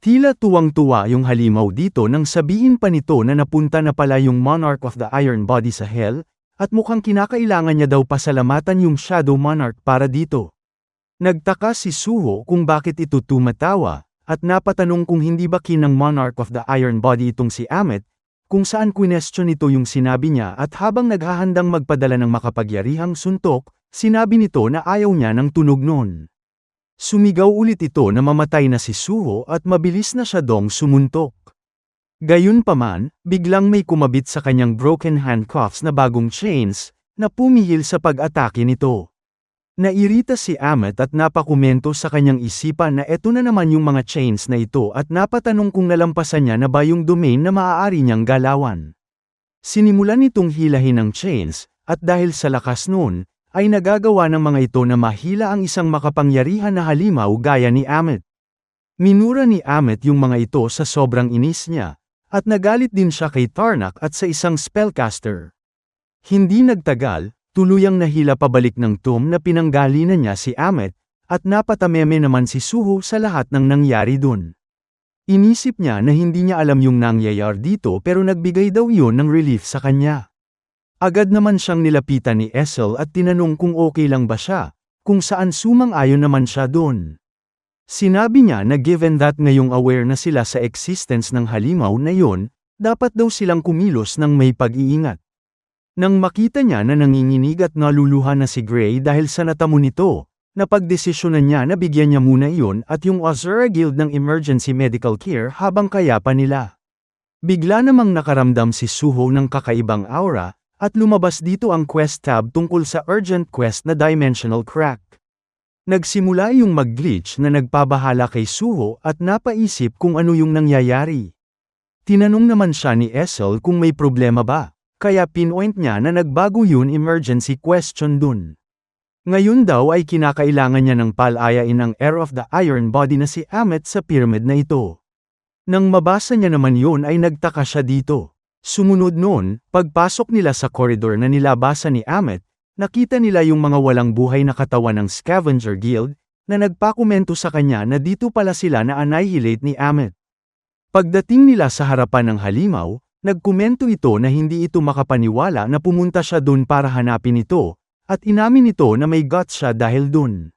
Tila tuwang-tuwa yung halimaw dito nang sabihin pa nito na napunta na pala yung Monarch of the Iron Body sa Hell, at mukhang kinakailangan niya daw pasalamatan yung Shadow Monarch para dito. Nagtaka si Suho kung bakit ito tumatawa, at napatanong kung hindi ba kinang Monarch of the Iron Body itong si Ammit, kung saan question nito yung sinabi niya at habang naghahandang magpadala ng makapagyarihang suntok, sinabi nito na ayaw niya ng tunog noon. Sumigaw ulit ito na mamatay na si Suho at mabilis na siya dong sumuntok. Gayunpaman, biglang may kumabit sa kanyang broken handcuffs na bagong chains, na pumihil sa pag-atake nito. Nairita si Ammit at napakomento sa kanyang isipan na eto na naman yung mga chains na ito at napatanong kung nalampasan niya na ba yung domain na maaari niyang galawan. Sinimulan nitong hilahin ang chains, at dahil sa lakas noon, ay nagagawa ng mga ito na mahila ang isang makapangyarihan na halimaw gaya ni Ammit. Minura ni Ammit yung mga ito sa sobrang inis niya, at nagalit din siya kay Tarnak at sa isang spellcaster. Hindi nagtagal, tuluyang nahila pabalik ng tomb na pinanggalinan niya si Ammit, at napatameme naman si Suho sa lahat ng nangyari dun. Inisip niya na hindi niya alam yung nangyayari dito pero nagbigay daw yun ng relief sa kanya. Agad naman siyang nilapitan ni Essel at tinanong kung okay lang ba siya, kung saan sumang-ayon naman siya dun. Sinabi niya na given that ngayong aware na sila sa existence ng halimaw na yun, dapat daw silang kumilos ng may pag-iingat. Nang makita niya na nanginginig at naluluha na si Gray dahil sa natamo nito, napagdesisyonan niya na bigyan niya muna iyon at yung Azura Guild ng emergency medical care habang kaya pa nila. Bigla namang nakaramdam si Suho ng kakaibang aura, at lumabas dito ang quest tab tungkol sa urgent quest na Dimensional Crack. Nagsimula yung mag-glitch na nagpabahala kay Suho at napaisip kung ano yung nangyayari. Tinanong naman siya ni Essel kung may problema ba. Kaya pinpoint niya na nagbago yun emergency question dun. Ngayon daw ay kinakailangan niya ng palayain ang Heir of the Iron Body na si Ammit sa pyramid na ito. Nang mabasa niya naman yun ay nagtaka siya dito. Sumunod noon, pagpasok nila sa koridor na nilabasa ni Ammit, nakita nila yung mga walang buhay na katawan ng Scavenger Guild, na nagpakomento sa kanya na dito pala sila na-annihilate ni Ammit. Pagdating nila sa harapan ng halimaw, nagkomento ito na hindi ito makapaniwala na pumunta siya dun para hanapin ito, at inamin ito na may guts siya dahil dun.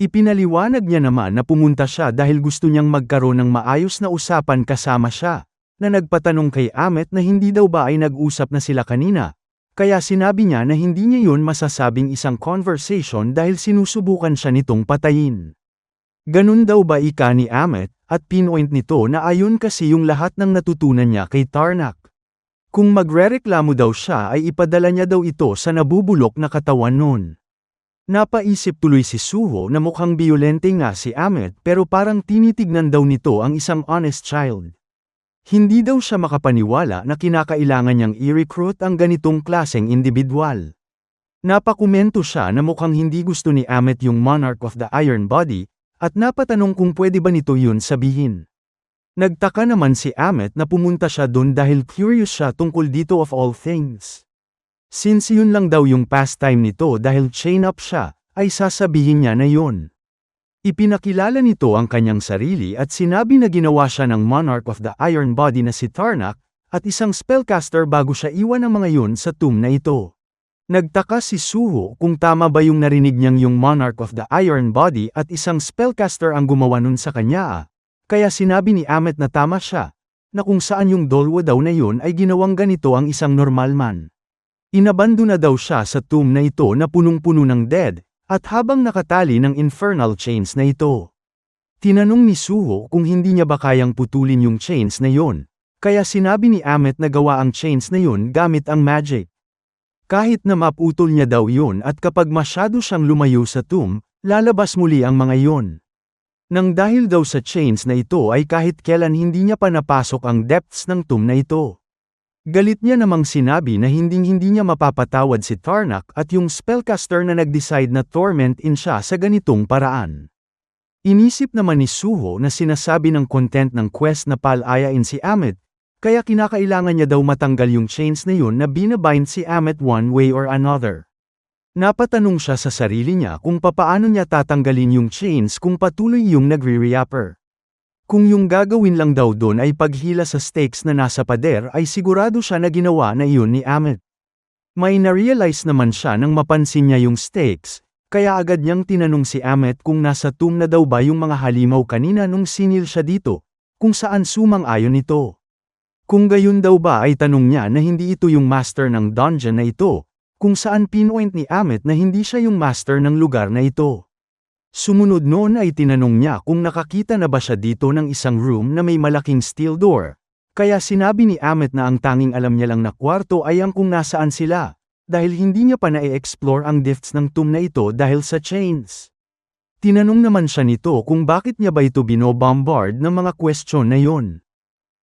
Ipinaliwanag niya naman na pumunta siya dahil gusto niyang magkaroon ng maayos na usapan kasama siya, na nagpatanong kay Ammit na hindi daw ba ay nag-usap na sila kanina, kaya sinabi niya na hindi niya yun masasabing isang conversation dahil sinusubukan siya nitong patayin. Ganun daw ba ika ni Ammit, at pinpoint nito na ayon kasi yung lahat ng natutunan niya kay Tarnak. Kung magrereklamo daw siya ay ipadala niya daw ito sa nabubulok na katawan nun. Napaisip tuloy si Suho na mukhang biyolente nga si Ammit pero parang tinitignan daw nito ang isang honest child. Hindi daw siya makapaniwala na kinakailangan niyang i-recruit ang ganitong klaseng individual. Napakomento siya na mukhang hindi gusto ni Ammit yung Monarch of the Iron Body, at napatanong kung pwede ba nito yun sabihin. Nagtaka naman si Ammit na pumunta siya dun dahil curious siya tungkol dito of all things. Since yun lang daw yung pastime nito dahil chain up siya, ay sasabihin niya na yun. Ipinakilala nito ang kanyang sarili at sinabi na ginawa siya ng Monarch of the Iron Body na si Tarnak, at isang spellcaster bago siya iwan ang mga yun sa tomb na ito. Nagtaka si Suho kung tama ba yung narinig niyang yung Monarch of the Iron Body at isang spellcaster ang gumawa nun sa kanya. Kaya sinabi ni Ammit na tama siya, na kung saan yung Dolwo daw na yun ay ginawang ganito ang isang normal man. Inabando na daw siya sa tomb na ito na punong-puno ng dead, at habang nakatali ng infernal chains na ito. Tinanong ni Suho kung hindi niya ba kayang putulin yung chains na yun, kaya sinabi ni Ammit na gawa ang chains na yun gamit ang magic. Kahit na maputol niya daw yun at kapag masyado siyang lumayo sa tomb, lalabas muli ang mga yun. Nang dahil daw sa chains na ito ay kahit kailan hindi niya pa napasok ang depths ng tomb na ito. Galit niya namang sinabi na hinding-hindi niya mapapatawad si Tarnak at yung spellcaster na nag-decide na tormentin siya sa ganitong paraan. Inisip naman ni Suho na sinasabi ng content ng quest na palayain si Amet, kaya kinakailangan niya daw matanggal yung chains na yun na binabind si Amet one way or another. Napatanong siya sa sarili niya kung papaano niya tatanggalin yung chains kung patuloy yung nagre-reapper. Kung yung gagawin lang daw doon ay paghila sa stakes na nasa pader ay sigurado siya na ginawa na iyon ni Amet. May na-realize naman siya nang mapansin niya yung stakes, kaya agad niyang tinanong si Amet kung nasa tomb na daw ba yung mga halimaw kanina nung sinil siya dito, kung saan sumang-ayon ito. Kung gayon daw ba ay tanong niya na hindi ito yung master ng dungeon na ito, kung saan pinpoint ni Amet na hindi siya yung master ng lugar na ito. Sumunod noon ay tinanong niya kung nakakita na ba siya dito ng isang room na may malaking steel door, kaya sinabi ni Amet na ang tanging alam niya lang na kwarto ay ang kung nasaan sila, dahil hindi niya pa na-explore ang depths ng tomb na ito dahil sa chains. Tinanong naman siya nito kung bakit niya ba ito binobombard ng mga question na yon.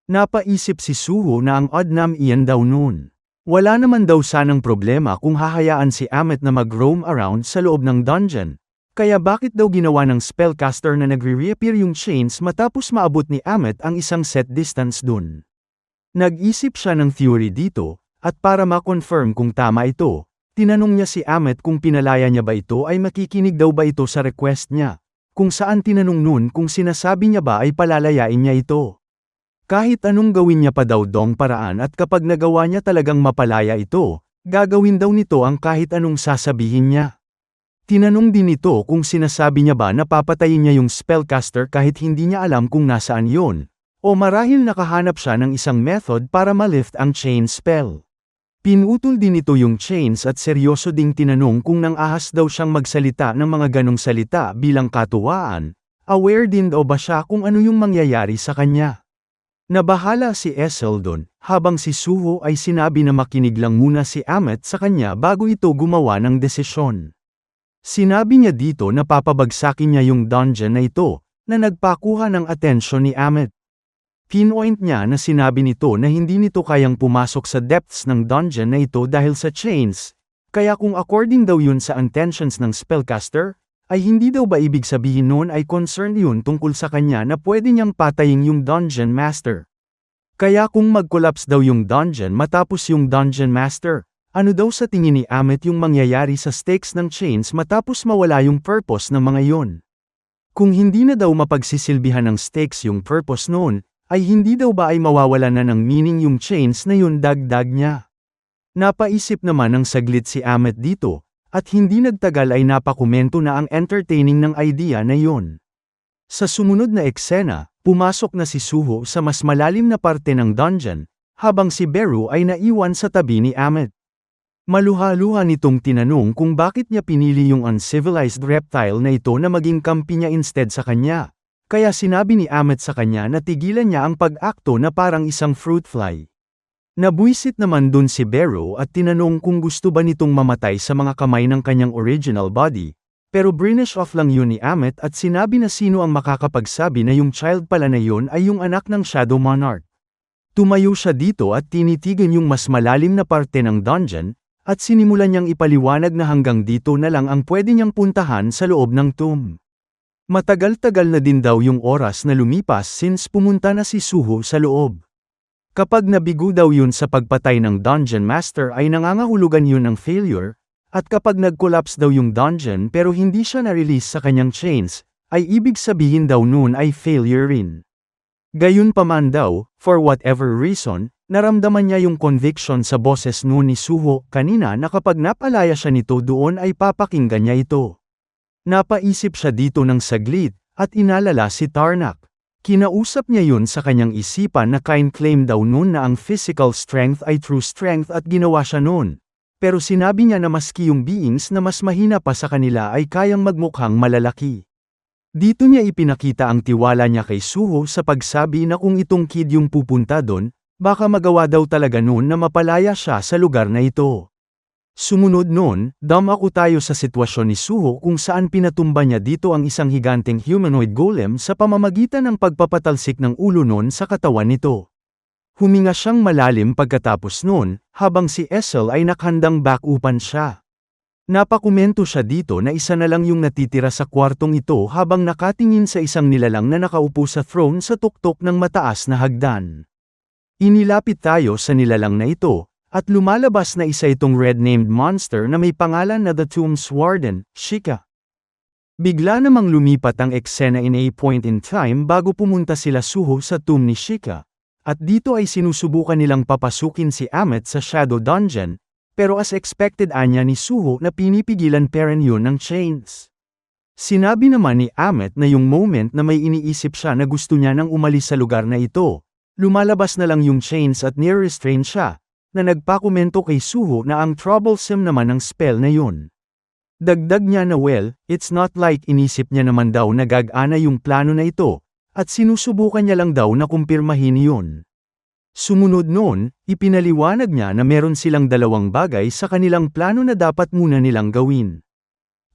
Napaisip si Suho na ang odd nam iyan daw noon. Wala naman daw sanang problema kung hahayaan si Amet na mag-roam around sa loob ng dungeon. Kaya bakit daw ginawa ng spellcaster na nagre-reappear yung chains matapos maabot ni Amet ang isang set distance dun? Nag-isip siya ng theory dito, at para ma-confirm kung tama ito, tinanong niya si Amet kung pinalaya niya ba ito ay makikinig daw ba ito sa request niya, kung saan tinanong nun kung sinasabi niya ba ay palalayain niya ito. Kahit anong gawin niya pa daw dong paraan at kapag nagawa niya talagang mapalaya ito, gagawin daw nito ang kahit anong sasabihin niya. Tinanong din ito kung sinasabi niya ba na papatayin niya yung spellcaster kahit hindi niya alam kung nasaan yon, o marahil nakahanap siya ng isang method para ma-lift ang chain spell. Pinutol din ito yung chains at seryoso ding tinanong kung nang ahas daw siyang magsalita ng mga ganong salita bilang katuwaan, aware din daw ba siya kung ano yung mangyayari sa kanya. Nabahala si Eseldon, habang si Suho ay sinabi na makinig lang muna si Amet sa kanya bago ito gumawa ng desisyon. Sinabi niya dito na papabagsakin niya yung dungeon na ito, na nagpakuha ng atensyon ni Amet. Pinpoint niya na sinabi nito na hindi nito kayang pumasok sa depths ng dungeon na ito dahil sa chains, kaya kung according daw yun sa intentions ng spellcaster, ay hindi daw ba ibig sabihin noon ay concerned yun tungkol sa kanya na pwede niyang patayin yung dungeon master. Kaya kung mag-collapse daw yung dungeon matapos yung dungeon master, ano daw sa tingin ni Amet yung mangyayari sa stakes ng chains matapos mawala yung purpose ng mga yon? Kung hindi na daw mapagsisilbihan ng stakes yung purpose noon, ay hindi daw ba ay mawawala na ng meaning yung chains na yun dagdag niya? Napaisip naman ng saglit si Amet dito, at hindi nagtagal ay napakomento na ang entertaining ng idea na yon. Sa sumunod na eksena, pumasok na si Suho sa mas malalim na parte ng dungeon, habang si Beru ay naiwan sa tabi ni Amet. Maluha-luha nitong tinanong kung bakit niya pinili yung uncivilized reptile na ito na maging kampi niya instead sa kanya. Kaya sinabi ni Amet sa kanya na tigilan niya ang pag-akto na parang isang fruit fly. Nabwisit naman dun si Beru at tinanong kung gusto ba nitong mamatay sa mga kamay ng kanyang original body. Pero brinish off lang yun ni Amet at sinabi na sino ang makakapagsabi na yung child pala na yun ay yung anak ng Shadow Monarch. Tumayo siya dito at tinitigan yung mas malalim na parte ng dungeon, at sinimulan niyang ipaliwanag na hanggang dito na lang ang pwede niyang puntahan sa loob ng tomb. Matagal-tagal na din daw yung oras na lumipas since pumunta na si Suho sa loob. Kapag nabigo daw yun sa pagpatay ng dungeon master ay nangangahulugan yun ng failure, at kapag nag-collapse daw yung dungeon pero hindi siya na-release sa kanyang chains, ay ibig sabihin daw nun ay failure rin. Gayunpaman daw, for whatever reason, naramdaman niya yung conviction sa boses noon ni Suho kanina na kapag napalaya siya nito doon ay papakinggan niya ito. Napaisip siya dito ng saglit, at inalala si Tarnak. Kinausap niya yun sa kanyang isipan na claim daw noon na ang physical strength ay true strength at ginawa siya noon. Pero sinabi niya na maski yung beings na mas mahina pa sa kanila ay kayang magmukhang malalaki. Dito niya ipinakita ang tiwala niya kay Suho sa pagsabi na kung itong kid yung pupunta doon, baka magawa daw talaga noon na mapalaya siya sa lugar na ito. Sumunod noon, dumako tayo sa sitwasyon ni Suho kung saan pinatumba niya dito ang isang higanteng humanoid golem sa pamamagitan ng pagpapatalsik ng ulo noon sa katawan nito. Huminga siyang malalim pagkatapos noon, habang si Essel ay nakhandang backupan siya. Napakomento siya dito na isa na lang yung natitira sa kwartong ito habang nakatingin sa isang nilalang na nakaupo sa throne sa tuktok ng mataas na hagdan. Inilapit tayo sa nilalang na ito, at lumalabas na isa itong red-named monster na may pangalan na The Tomb's Warden, Sheikah. Bigla namang lumipat ang eksena in a point in time bago pumunta sila Suho sa tomb ni Sheikah. At dito ay sinusubukan nilang papasukin si Amet sa Shadow Dungeon, pero as expected anya ni Suho na pinipigilan pa rin yun ng chains. Sinabi naman ni Amet na yung moment na may iniisip siya na gusto niya nang umalis sa lugar na ito, lumalabas na lang yung chains at near-restrain siya, na nagpakomento kay Suho na ang troublesome naman ng spell na yun. Dagdag niya na well, it's not like inisip niya naman daw na gag-ana yung plano na ito, at sinusubukan niya lang daw na kumpirmahin yun. Sumunod noon, ipinaliwanag niya na meron silang dalawang bagay sa kanilang plano na dapat muna nilang gawin.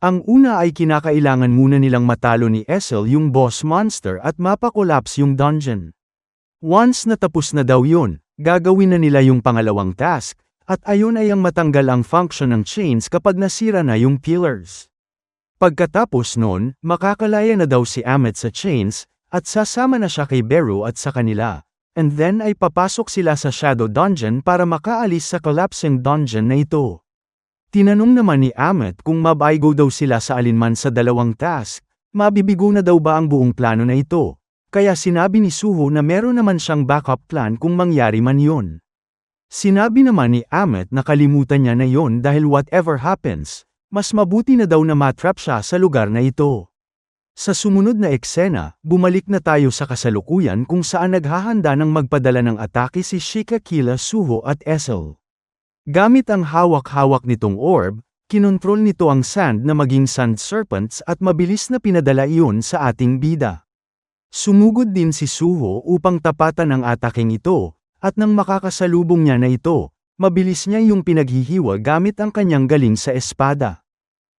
Ang una ay kinakailangan muna nilang matalo ni Essel yung boss monster at mapakolapse yung dungeon. Once natapos na daw yun, gagawin na nila yung pangalawang task, at ayon ay ang matanggal ang function ng chains kapag nasira na yung pillars. Pagkatapos noon, makakalaya na daw si Amet sa chains, at sasama na siya kay Beru at sa kanila, and then ay papasok sila sa Shadow Dungeon para makaalis sa collapsing dungeon na ito. Tinanong naman ni Amet kung mabaigo daw sila sa alinman sa dalawang task, mabibigo na daw ba ang buong plano na ito, kaya sinabi ni Suho na meron naman siyang backup plan kung mangyari man yun. Sinabi naman ni Amet na kalimutan niya na yon dahil whatever happens, mas mabuti na daw na matrap siya sa lugar na ito. Sa sumunod na eksena, bumalik na tayo sa kasalukuyan kung saan naghahanda ng magpadala ng atake si Sheikah, Kila, Suho at Essel. Gamit ang hawak-hawak nitong orb, kinontrol nito ang sand na maging sand serpents at mabilis na pinadala iyon sa ating bida. Sumugod din si Suho upang tapatan ang ataking ito, at nang makakasalubong niya na ito, mabilis niya yung pinaghihiwa gamit ang kanyang galing sa espada.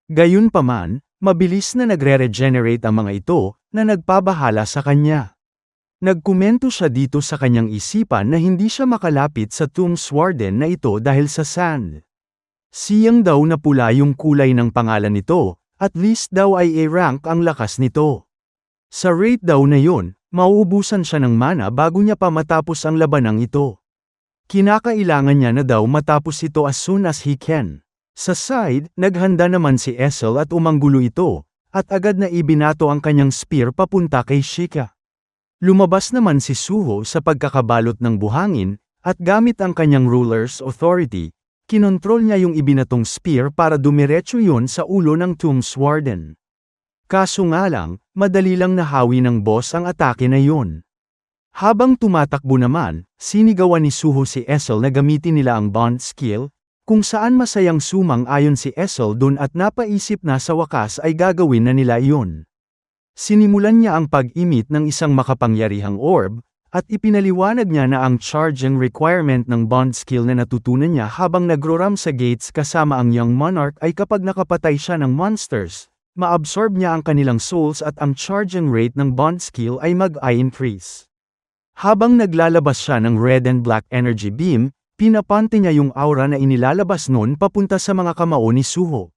Gayunpaman, mabilis na nagre-regenerate ang mga ito, na nagpabahala sa kanya. Nagkomento siya dito sa kanyang isipan na hindi siya makalapit sa Tomb's Warden na ito dahil sa sand. Siyang daw na pula yung kulay ng pangalan nito, at least daw ay A-rank ang lakas nito. Sa rate daw na yun, mauubusan siya ng mana bago niya pa matapos ang labanang ito. Kinakailangan niya na daw matapos ito as soon as he can. Sa side, naghanda naman si Essel at umanggulo ito, at agad na ibinato ang kanyang spear papunta kay Sheikah. Lumabas naman si Suho sa pagkakabalot ng buhangin, at gamit ang kanyang ruler's authority, kinontrol niya yung ibinatong spear para dumiretso yon sa ulo ng Tomb's Warden. Kaso nga lang, madali lang nahawi ng boss ang atake na yon. Habang tumatakbo naman, sinigawan ni Suho si Essel na gamitin nila ang bond skill, kung saan masayang sumang-ayon si Essel dun at napaisip na sa wakas ay gagawin na nila iyon. Sinimulan niya ang pag-imit ng isang makapangyarihang orb, at ipinaliwanag niya na ang charging requirement ng bond skill na natutunan niya habang nagroram sa gates kasama ang Young Monarch ay kapag nakapatay siya ng monsters, ma-absorb niya ang kanilang souls at ang charging rate ng bond skill ay mag-increase. Habang naglalabas siya ng red and black energy beam, pinapante niya yung aura na inilalabas nun papunta sa mga kamao ni Suho.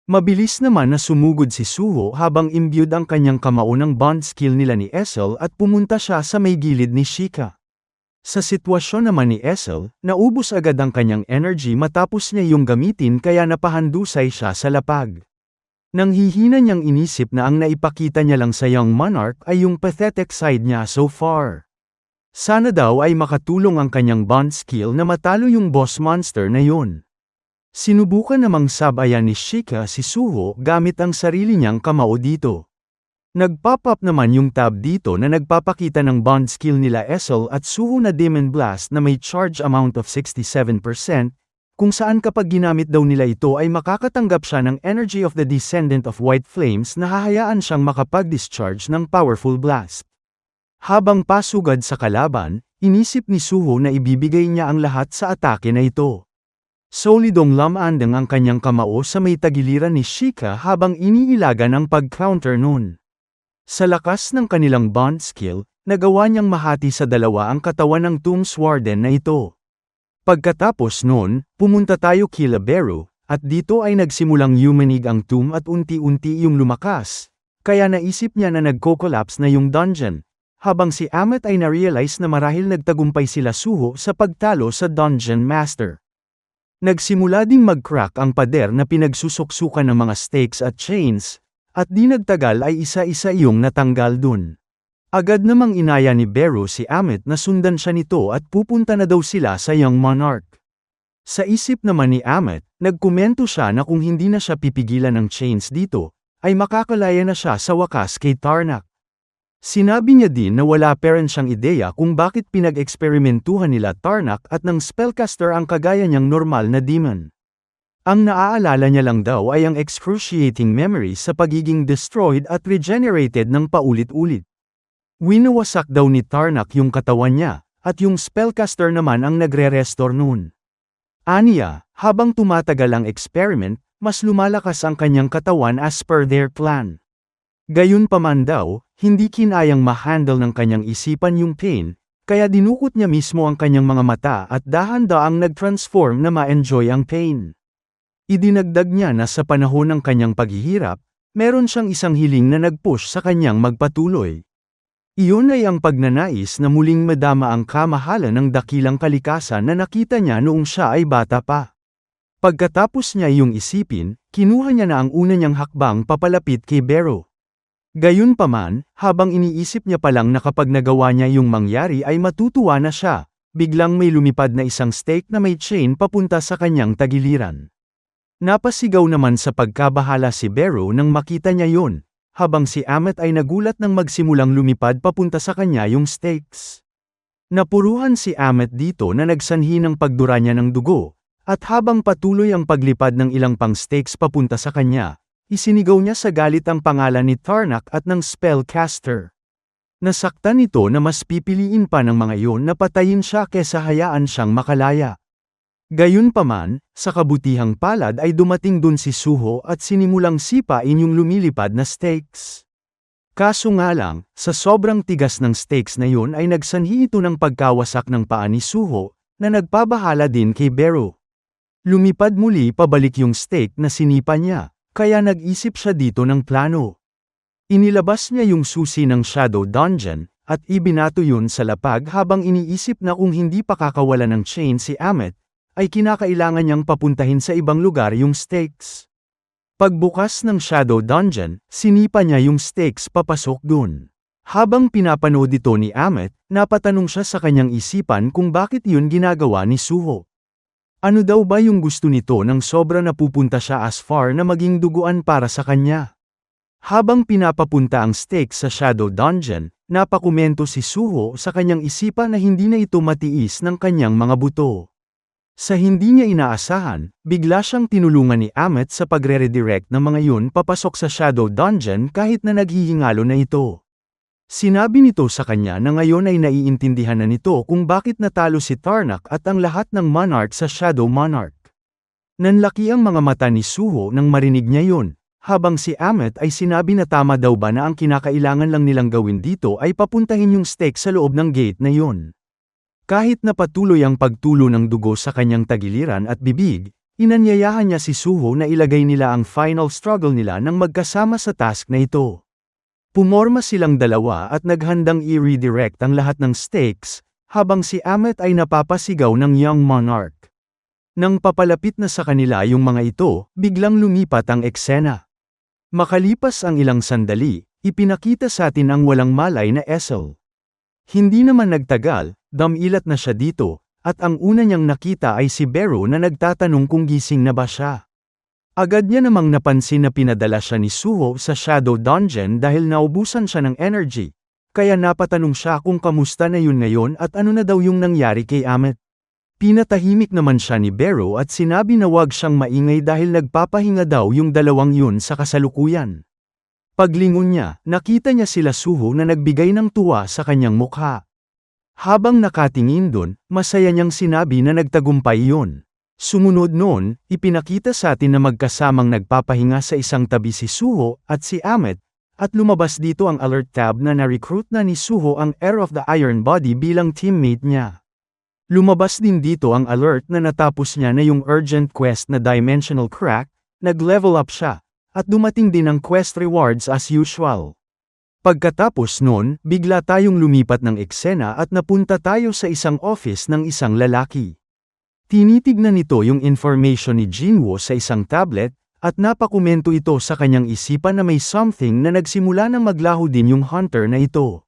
Mabilis naman na sumugod si Suho habang imbued ang kanyang kamao ng bond skill nila ni Essel at pumunta siya sa may gilid ni Sheikah. Sa sitwasyon naman ni Essel, naubos agad ang kanyang energy matapos niya yung gamitin kaya napahandusay siya sa lapag. Nang hihina niyang inisip na ang naipakita niya lang sa Young Monarch ay yung pathetic side niya so far. Sana daw ay makatulong ang kanyang bond skill na matalo yung boss monster na yun. Sinubukan namang sabayan ni Sheikah si Suho gamit ang sarili niyang kamao dito. Nag-pop up naman yung tab dito na nagpapakita ng bond skill nila Essel at Suho na Demon Blast na may charge amount of 67%, kung saan kapag ginamit daw nila ito ay makakatanggap siya ng energy of the Descendant of White Flames na hahayaan siyang makapag-discharge ng powerful blast. Habang pasugad sa kalaban, inisip ni Suho na ibibigay niya ang lahat sa atake na ito. Solidong lamandang ang kanyang kamao sa may tagiliran ni Sheikah habang iniilagan ang pag-counter nun. Sa lakas ng kanilang bond skill, nagawa niyang mahati sa dalawa ang katawan ng Tombs Warden na ito. Pagkatapos noon, pumunta tayo kila Beru, at dito ay nagsimulang yumanig ang tomb at unti-unti yung lumakas, kaya naisip niya na nagko-collapse na yung dungeon, habang si Amet ay na-realize na marahil nagtagumpay sila Suho sa pagtalo sa Dungeon Master. Nagsimula ding mag-crack ang pader na pinagsusuksukan ng mga stakes at chains, at di nagtagal ay isa-isa iyong natanggal dun. Agad namang inaya ni Beru si Amet na sundan siya nito at pupunta na daw sila sa Young Monarch. Sa isip naman ni Amet, nagkomento siya na kung hindi na siya pipigilan ng chains dito, ay makakalaya na siya sa wakas kay Tarnak. Sinabi niya din na wala pa rin siyang ideya kung bakit pinag-eksperimentuhan nila Tarnak at ng spellcaster ang kagaya niyang normal na demon. Ang naaalala niya lang daw ay ang excruciating memory sa pagiging destroyed at regenerated ng paulit-ulit. Winawasak daw ni Tarnak yung katawan niya, at yung spellcaster naman ang nagre-restore noon. Aniya, habang tumatagal ang experiment, mas lumalakas ang kanyang katawan as per their plan. Gayunpaman daw, hindi kinayang ma-handle ng kanyang isipan yung pain, kaya dinukot niya mismo ang kanyang mga mata at dahan-daang nag-transform na ma-enjoy ang pain. Idinagdag niya na sa panahon ng kanyang paghihirap, meron siyang isang hiling na nag-push sa kanyang magpatuloy. Iyon ay ang pagnanais na muling madama ang kamahalan ng dakilang kalikasan na nakita niya noong siya ay bata pa. Pagkatapos niya iyong isipin, kinuha niya na ang una niyang hakbang papalapit kay Beru. Gayunpaman, habang iniisip niya palang na kapag nagawa niya yung mangyari ay matutuwa na siya, biglang may lumipad na isang stake na may chain papunta sa kanyang tagiliran. Napasigaw naman sa pagkabahala si Beru nang makita niya yun, habang si Amet ay nagulat nang magsimulang lumipad papunta sa kanya yung stakes. Napuruhan si Amet dito na nagsanhi ng pagdura niya ng dugo, at habang patuloy ang paglipad ng ilang pang stakes papunta sa kanya, isinigaw niya sa galit ang pangalan ni Tarnak at ng spellcaster. Nasaktan ito na mas pipiliin pa ng mga iyon na patayin siya kesa hayaan siyang makalaya. Gayunpaman, sa kabutihang palad ay dumating dun si Suho at sinimulang sipain yung lumilipad na stakes. Kaso nga lang, sa sobrang tigas ng stakes na yun ay nagsanhi ito ng pagkawasak ng paa ni Suho, na nagpabahala din kay Beru. Lumipad muli pabalik yung stake na sinipa niya. Kaya nag-isip siya dito ng plano. Inilabas niya yung susi ng Shadow Dungeon, at ibinato yun sa lapag habang iniisip na kung hindi pa kakawala ng chain si Amet, ay kinakailangan niyang papuntahin sa ibang lugar yung stakes. Pagbukas ng Shadow Dungeon, sinipa niya yung stakes papasok dun. Habang pinapanood ito ni Amet, napatanong siya sa kanyang isipan kung bakit yun ginagawa ni Suho. Ano daw ba yung gusto nito nang sobra napupunta siya as far na maging duguan para sa kanya? Habang pinapapunta ang stakes sa Shadow Dungeon, napakomento si Suho sa kanyang isipan na hindi na ito matiis ng kanyang mga buto. Sa hindi niya inaasahan, bigla siyang tinulungan ni Amet sa pagre-redirect ng mga yun papasok sa Shadow Dungeon kahit na naghihingalo na ito. Sinabi nito sa kanya na ngayon ay naiintindihan na nito kung bakit natalo si Tarnak at ang lahat ng Monarch sa Shadow Monarch. Nanlaki ang mga mata ni Suho nang marinig niya yun, habang si Amet ay sinabi na tama daw ba na ang kinakailangan lang nilang gawin dito ay papuntahin yung stake sa loob ng gate na yun. Kahit na patuloy ang pagtulo ng dugo sa kanyang tagiliran at bibig, inanyayahan niya si Suho na ilagay nila ang final struggle nila nang magkasama sa task na ito. Pumorma silang dalawa at naghandang i-redirect ang lahat ng stakes, habang si Amet ay napapasigaw ng Young Monarch. Nang papalapit na sa kanila yung mga ito, biglang lumipat ang eksena. Makalipas ang ilang sandali, ipinakita sa atin ang walang malay na Essel. Hindi naman nagtagal, damilat na siya dito, at ang una niyang nakita ay si Beru na nagtatanong kung gising na ba siya. Agad niya namang napansin na pinadala siya ni Suho sa Shadow Dungeon dahil naubusan siya ng energy, kaya napatanong siya kung kamusta na yun ngayon at ano na daw yung nangyari kay Amet. Pinatahimik naman siya ni Beru at sinabi na wag siyang maingay dahil nagpapahinga daw yung dalawang yun sa kasalukuyan. Paglingon niya, nakita niya sila Suho na nagbigay ng tuwa sa kanyang mukha. Habang nakatingin dun, masaya niyang sinabi na nagtagumpay yun. Sumunod noon, ipinakita sa atin na magkasamang nagpapahinga sa isang tabi si Suho at si Amet, at lumabas dito ang alert tab na na-recruit na ni Suho ang Heir of the Iron Body bilang teammate niya. Lumabas din dito ang alert na natapos niya na yung urgent quest na Dimensional Crack, nag-level up siya, at dumating din ang quest rewards as usual. Pagkatapos nun, bigla tayong lumipat ng eksena at napunta tayo sa isang office ng isang lalaki. Tinitignan nito yung information ni Jinwoo sa isang tablet, at napakomento ito sa kanyang isipan na may something na nagsimula nang maglaho din yung hunter na ito.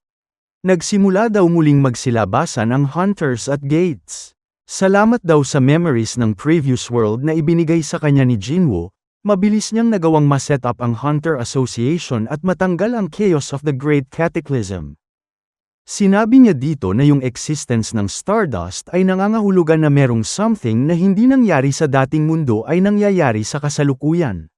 Nagsimula daw muling magsilabasan ang hunters at gates. Salamat daw sa memories ng previous world na ibinigay sa kanya ni Jinwoo, mabilis niyang nagawang ma-set up ang Hunter Association at matanggal ang chaos of the Great Cataclysm. Sinabi niya dito na yung existence ng Stardust ay nangangahulugan na merong something na hindi nangyari sa dating mundo ay nangyayari sa kasalukuyan.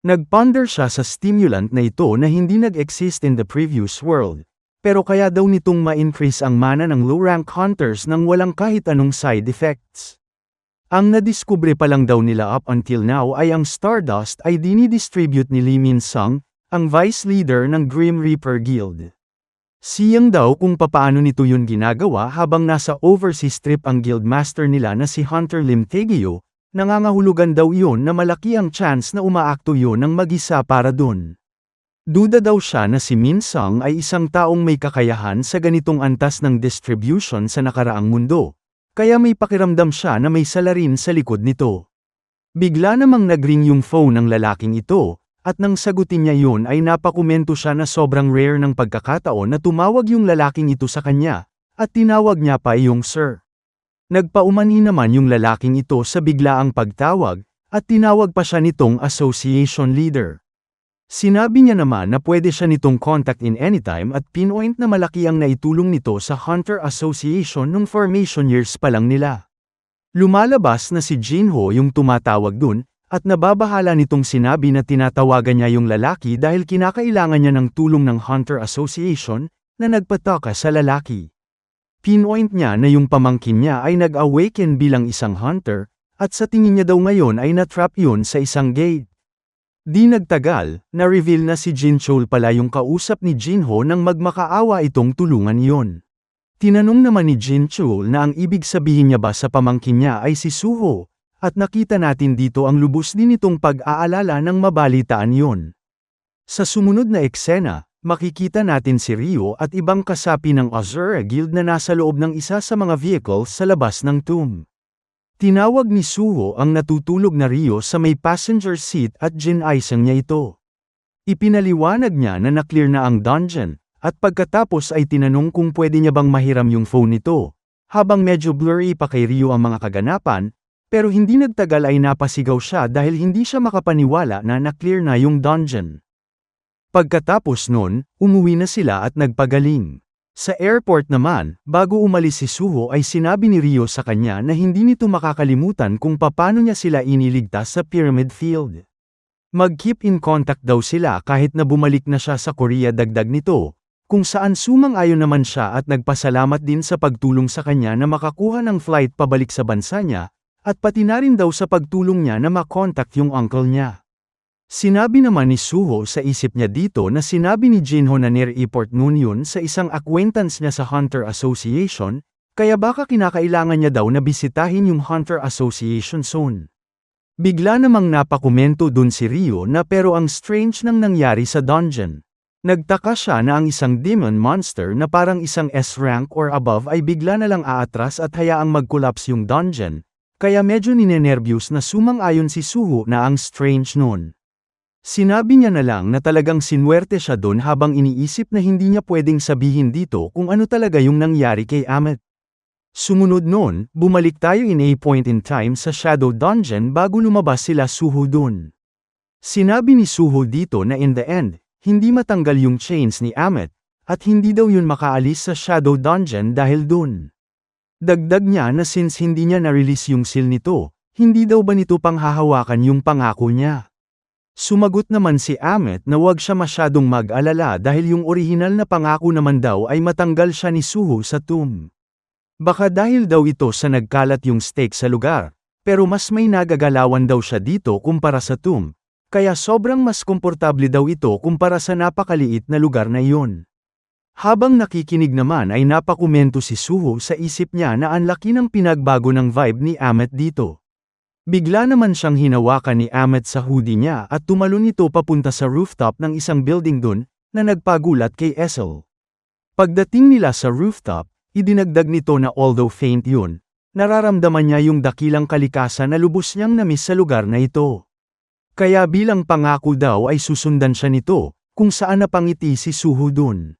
Nag-ponder siya sa stimulant na ito na hindi nag-exist in the previous world, pero kaya daw nitong ma-increase ang mana ng low-rank hunters nang walang kahit anong side effects. Ang nadiskubre pa lang daw nila up until now ay ang Stardust ay dinidistribute ni Lee Min-sung, ang vice leader ng Grim Reaper Guild. Siyang daw kung papaano nito yun ginagawa habang nasa overseas trip ang guildmaster nila na si Hunter Lim Taegyo, nangangahulugan daw yun na malaki ang chance na umaakto yun ng mag-isa para dun. Duda daw siya na si Min-sung ay isang taong may kakayahan sa ganitong antas ng distribution sa nakaraang mundo, kaya may pakiramdam siya na may salarin sa likod nito. Bigla namang nagring yung phone ng lalaking ito, at nang sagutin niya yun ay napakomento siya na sobrang rare ng pagkakataon na tumawag yung lalaking ito sa kanya, at tinawag niya pa yung sir. Nagpaumani naman yung lalaking ito sa biglaang pagtawag, at tinawag pa siya nitong association leader. Sinabi niya naman na pwede siya nitong contact in anytime at pinoint na malaki ang naitulong nito sa Hunter Association nung formation years pa lang nila. Lumalabas na si Jinho yung tumatawag dun, at nababahala nitong sinabi na tinatawagan niya yung lalaki dahil kinakailangan niya ng tulong ng Hunter Association, na nagpataka sa lalaki. Pinoint niya na yung pamangkin niya ay nag-awaken bilang isang hunter, at sa tingin niya daw ngayon ay natrap yun sa isang gate. Di nagtagal, na-reveal na si Jin Chol pala yung kausap ni Jinho nang magmakaawa itong tulungan yon. Tinanong naman ni Jin Chol na ang ibig sabihin niya ba sa pamangkin niya ay si Suho, at nakita natin dito ang lubos din itong pag-aalala ng mabalitaan yon. Sa sumunod na eksena, makikita natin si Ryo at ibang kasapi ng Azura Guild na nasa loob ng isa sa mga vehicles sa labas ng tomb. Tinawag ni Suho ang natutulog na Ryo sa may passenger seat at ginaisang niya ito. Ipinaliwanag niya na na-clear na ang dungeon, at pagkatapos ay tinanong kung pwede niya bang mahiram yung phone nito, habang medyo blurry pa kay Ryo ang mga kaganapan, pero hindi nagtagal ay napasigaw siya dahil hindi siya makapaniwala na na-clear na yung dungeon. Pagkatapos nun, umuwi na sila at nagpagaling. Sa airport naman, bago umalis si Suho ay sinabi ni Ryo sa kanya na hindi nito makakalimutan kung paano niya sila iniligtas sa Pyramid Field. Mag-keep in contact daw sila kahit na bumalik na siya sa Korea dagdag nito, kung saan sumang-ayon naman siya at nagpasalamat din sa pagtulong sa kanya na makakuha ng flight pabalik sa bansa niya, at pati na rin daw sa pagtulong niya na makontak yung uncle niya. Sinabi naman ni Suho sa isip niya dito na sinabi ni Jinho na nire-report noon yun sa isang acquaintance niya sa Hunter Association, kaya baka kinakailangan niya daw na bisitahin yung Hunter Association soon. Bigla namang napakomento dun si Ryo na pero ang strange nang nangyari sa dungeon. Nagtaka siya na ang isang demon monster na parang isang S-rank or above ay bigla na lang aatras at hayaang mag-collapse yung dungeon, kaya medyo ninenervyos na sumang-ayon si Suho na ang strange nun. Sinabi niya na lang na talagang sinwerte siya dun habang iniisip na hindi niya pwedeng sabihin dito kung ano talaga yung nangyari kay Amet. Sumunod nun, bumalik tayo in a point in time sa Shadow Dungeon bago lumabas sila Suho dun. Sinabi ni Suho dito na in the end, hindi matanggal yung chains ni Amet, at hindi daw yun makaalis sa Shadow Dungeon dahil dun. Dagdag niya na since hindi niya na-release yung seal nito, hindi daw ba nito panghahawakan yung pangako niya. Sumagot naman si Amet na wag siya masyadong mag-alala dahil yung orihinal na pangako naman daw ay matanggal siya ni Suho sa tomb. Baka dahil daw ito sa nagkalat yung stake sa lugar, pero mas may nagagalawan daw siya dito kumpara sa tomb, Kaya sobrang mas komportable daw ito kumpara sa napakaliit na lugar na iyon. Habang nakikinig naman ay napakomento si Suho sa isip niya na ang laki ng pinagbago ng vibe ni Amet dito. Bigla naman siyang hinawakan ni Amet sa hoodie niya at tumalon ito papunta sa rooftop ng isang building dun, na nagpagulat kay Essel. Pagdating nila sa rooftop, idinagdag nito na although faint yun, nararamdaman niya yung dakilang kalikasan na lubos niyang namiss sa lugar na ito. Kaya bilang pangako daw ay susundan siya nito, kung saan napangiti si Suho dun.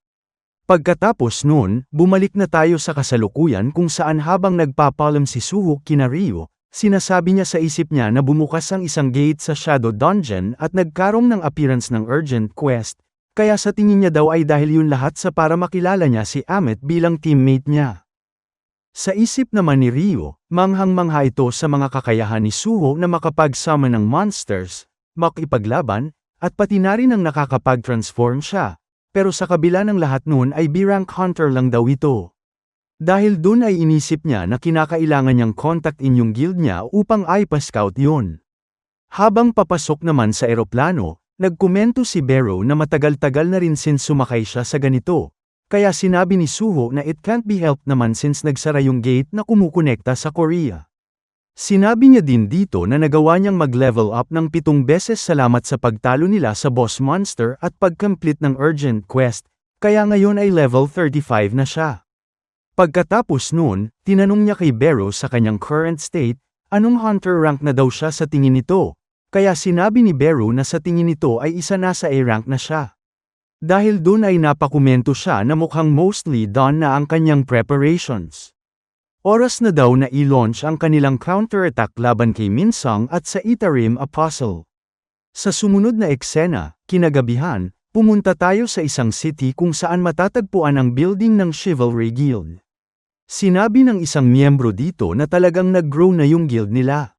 Pagkatapos nun, bumalik na tayo sa kasalukuyan kung saan habang nagpapalam si Suho kina Ryo, sinasabi niya sa isip niya na bumukas ang isang gate sa Shadow Dungeon at nagkaroon ng appearance ng urgent quest, kaya sa tingin niya daw ay dahil yun lahat sa para makilala niya si Amet bilang teammate niya. Sa isip naman ni Ryo, manghang-mangha ito sa mga kakayahan ni Suho na makapag-summon ng monsters, makipaglaban, at pati na rin ang nakakapag-transform siya. Pero sa kabila ng lahat nun ay B-rank hunter lang daw ito. Dahil dun ay inisip niya na kinakailangan niyang kontaktin yung guild niya upang ipa-scout yun. Habang papasok naman sa eroplano, nagkomento si Barrow na matagal-tagal na rin since sumakay siya sa ganito. Kaya sinabi ni Suho na it can't be helped naman since nagsara yung gate na kumukonekta sa Korea. Sinabi niya din dito na nagawa niyang mag-level up ng 7 beses salamat sa pagtalo nila sa boss monster at pag-complete ng urgent quest, kaya ngayon ay level 35 na siya. Pagkatapos noon, tinanong niya kay Barrow sa kanyang current state, anong hunter rank na daw siya sa tingin nito, kaya sinabi ni Barrow na sa tingin nito ay isa na sa A rank na siya. Dahil dun ay napakomento siya na mukhang mostly done na ang kanyang preparations. Oras na daw na i-launch ang kanilang counter-attack laban kay Minsang at sa Itarim Apostle. Sa sumunod na eksena, kinagabihan, pumunta tayo sa isang city kung saan matatagpuan ang building ng Chivalry Guild. Sinabi ng isang miyembro dito na talagang nag-grow na yung guild nila.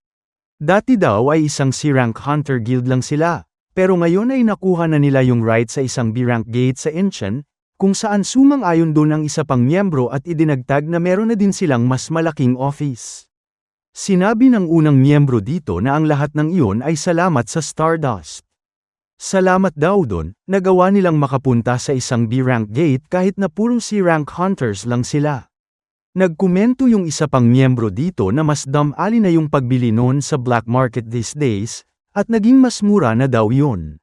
Dati daw ay isang C-rank hunter guild lang sila, pero ngayon ay nakuha na nila yung right sa isang B-rank gate sa Incheon, kung saan sumang-ayon doon ang isa pang miyembro at idinagtag na meron na din silang mas malaking office. Sinabi ng unang miyembro dito na ang lahat ng iyon ay salamat sa Stardust. Salamat daw doon, nagawa nilang makapunta sa isang B-rank gate kahit na puro C-rank hunters lang sila. Nagkomento yung isa pang miyembro dito na mas damali na yung pagbili noon sa black market these days, at naging mas mura na daw yun.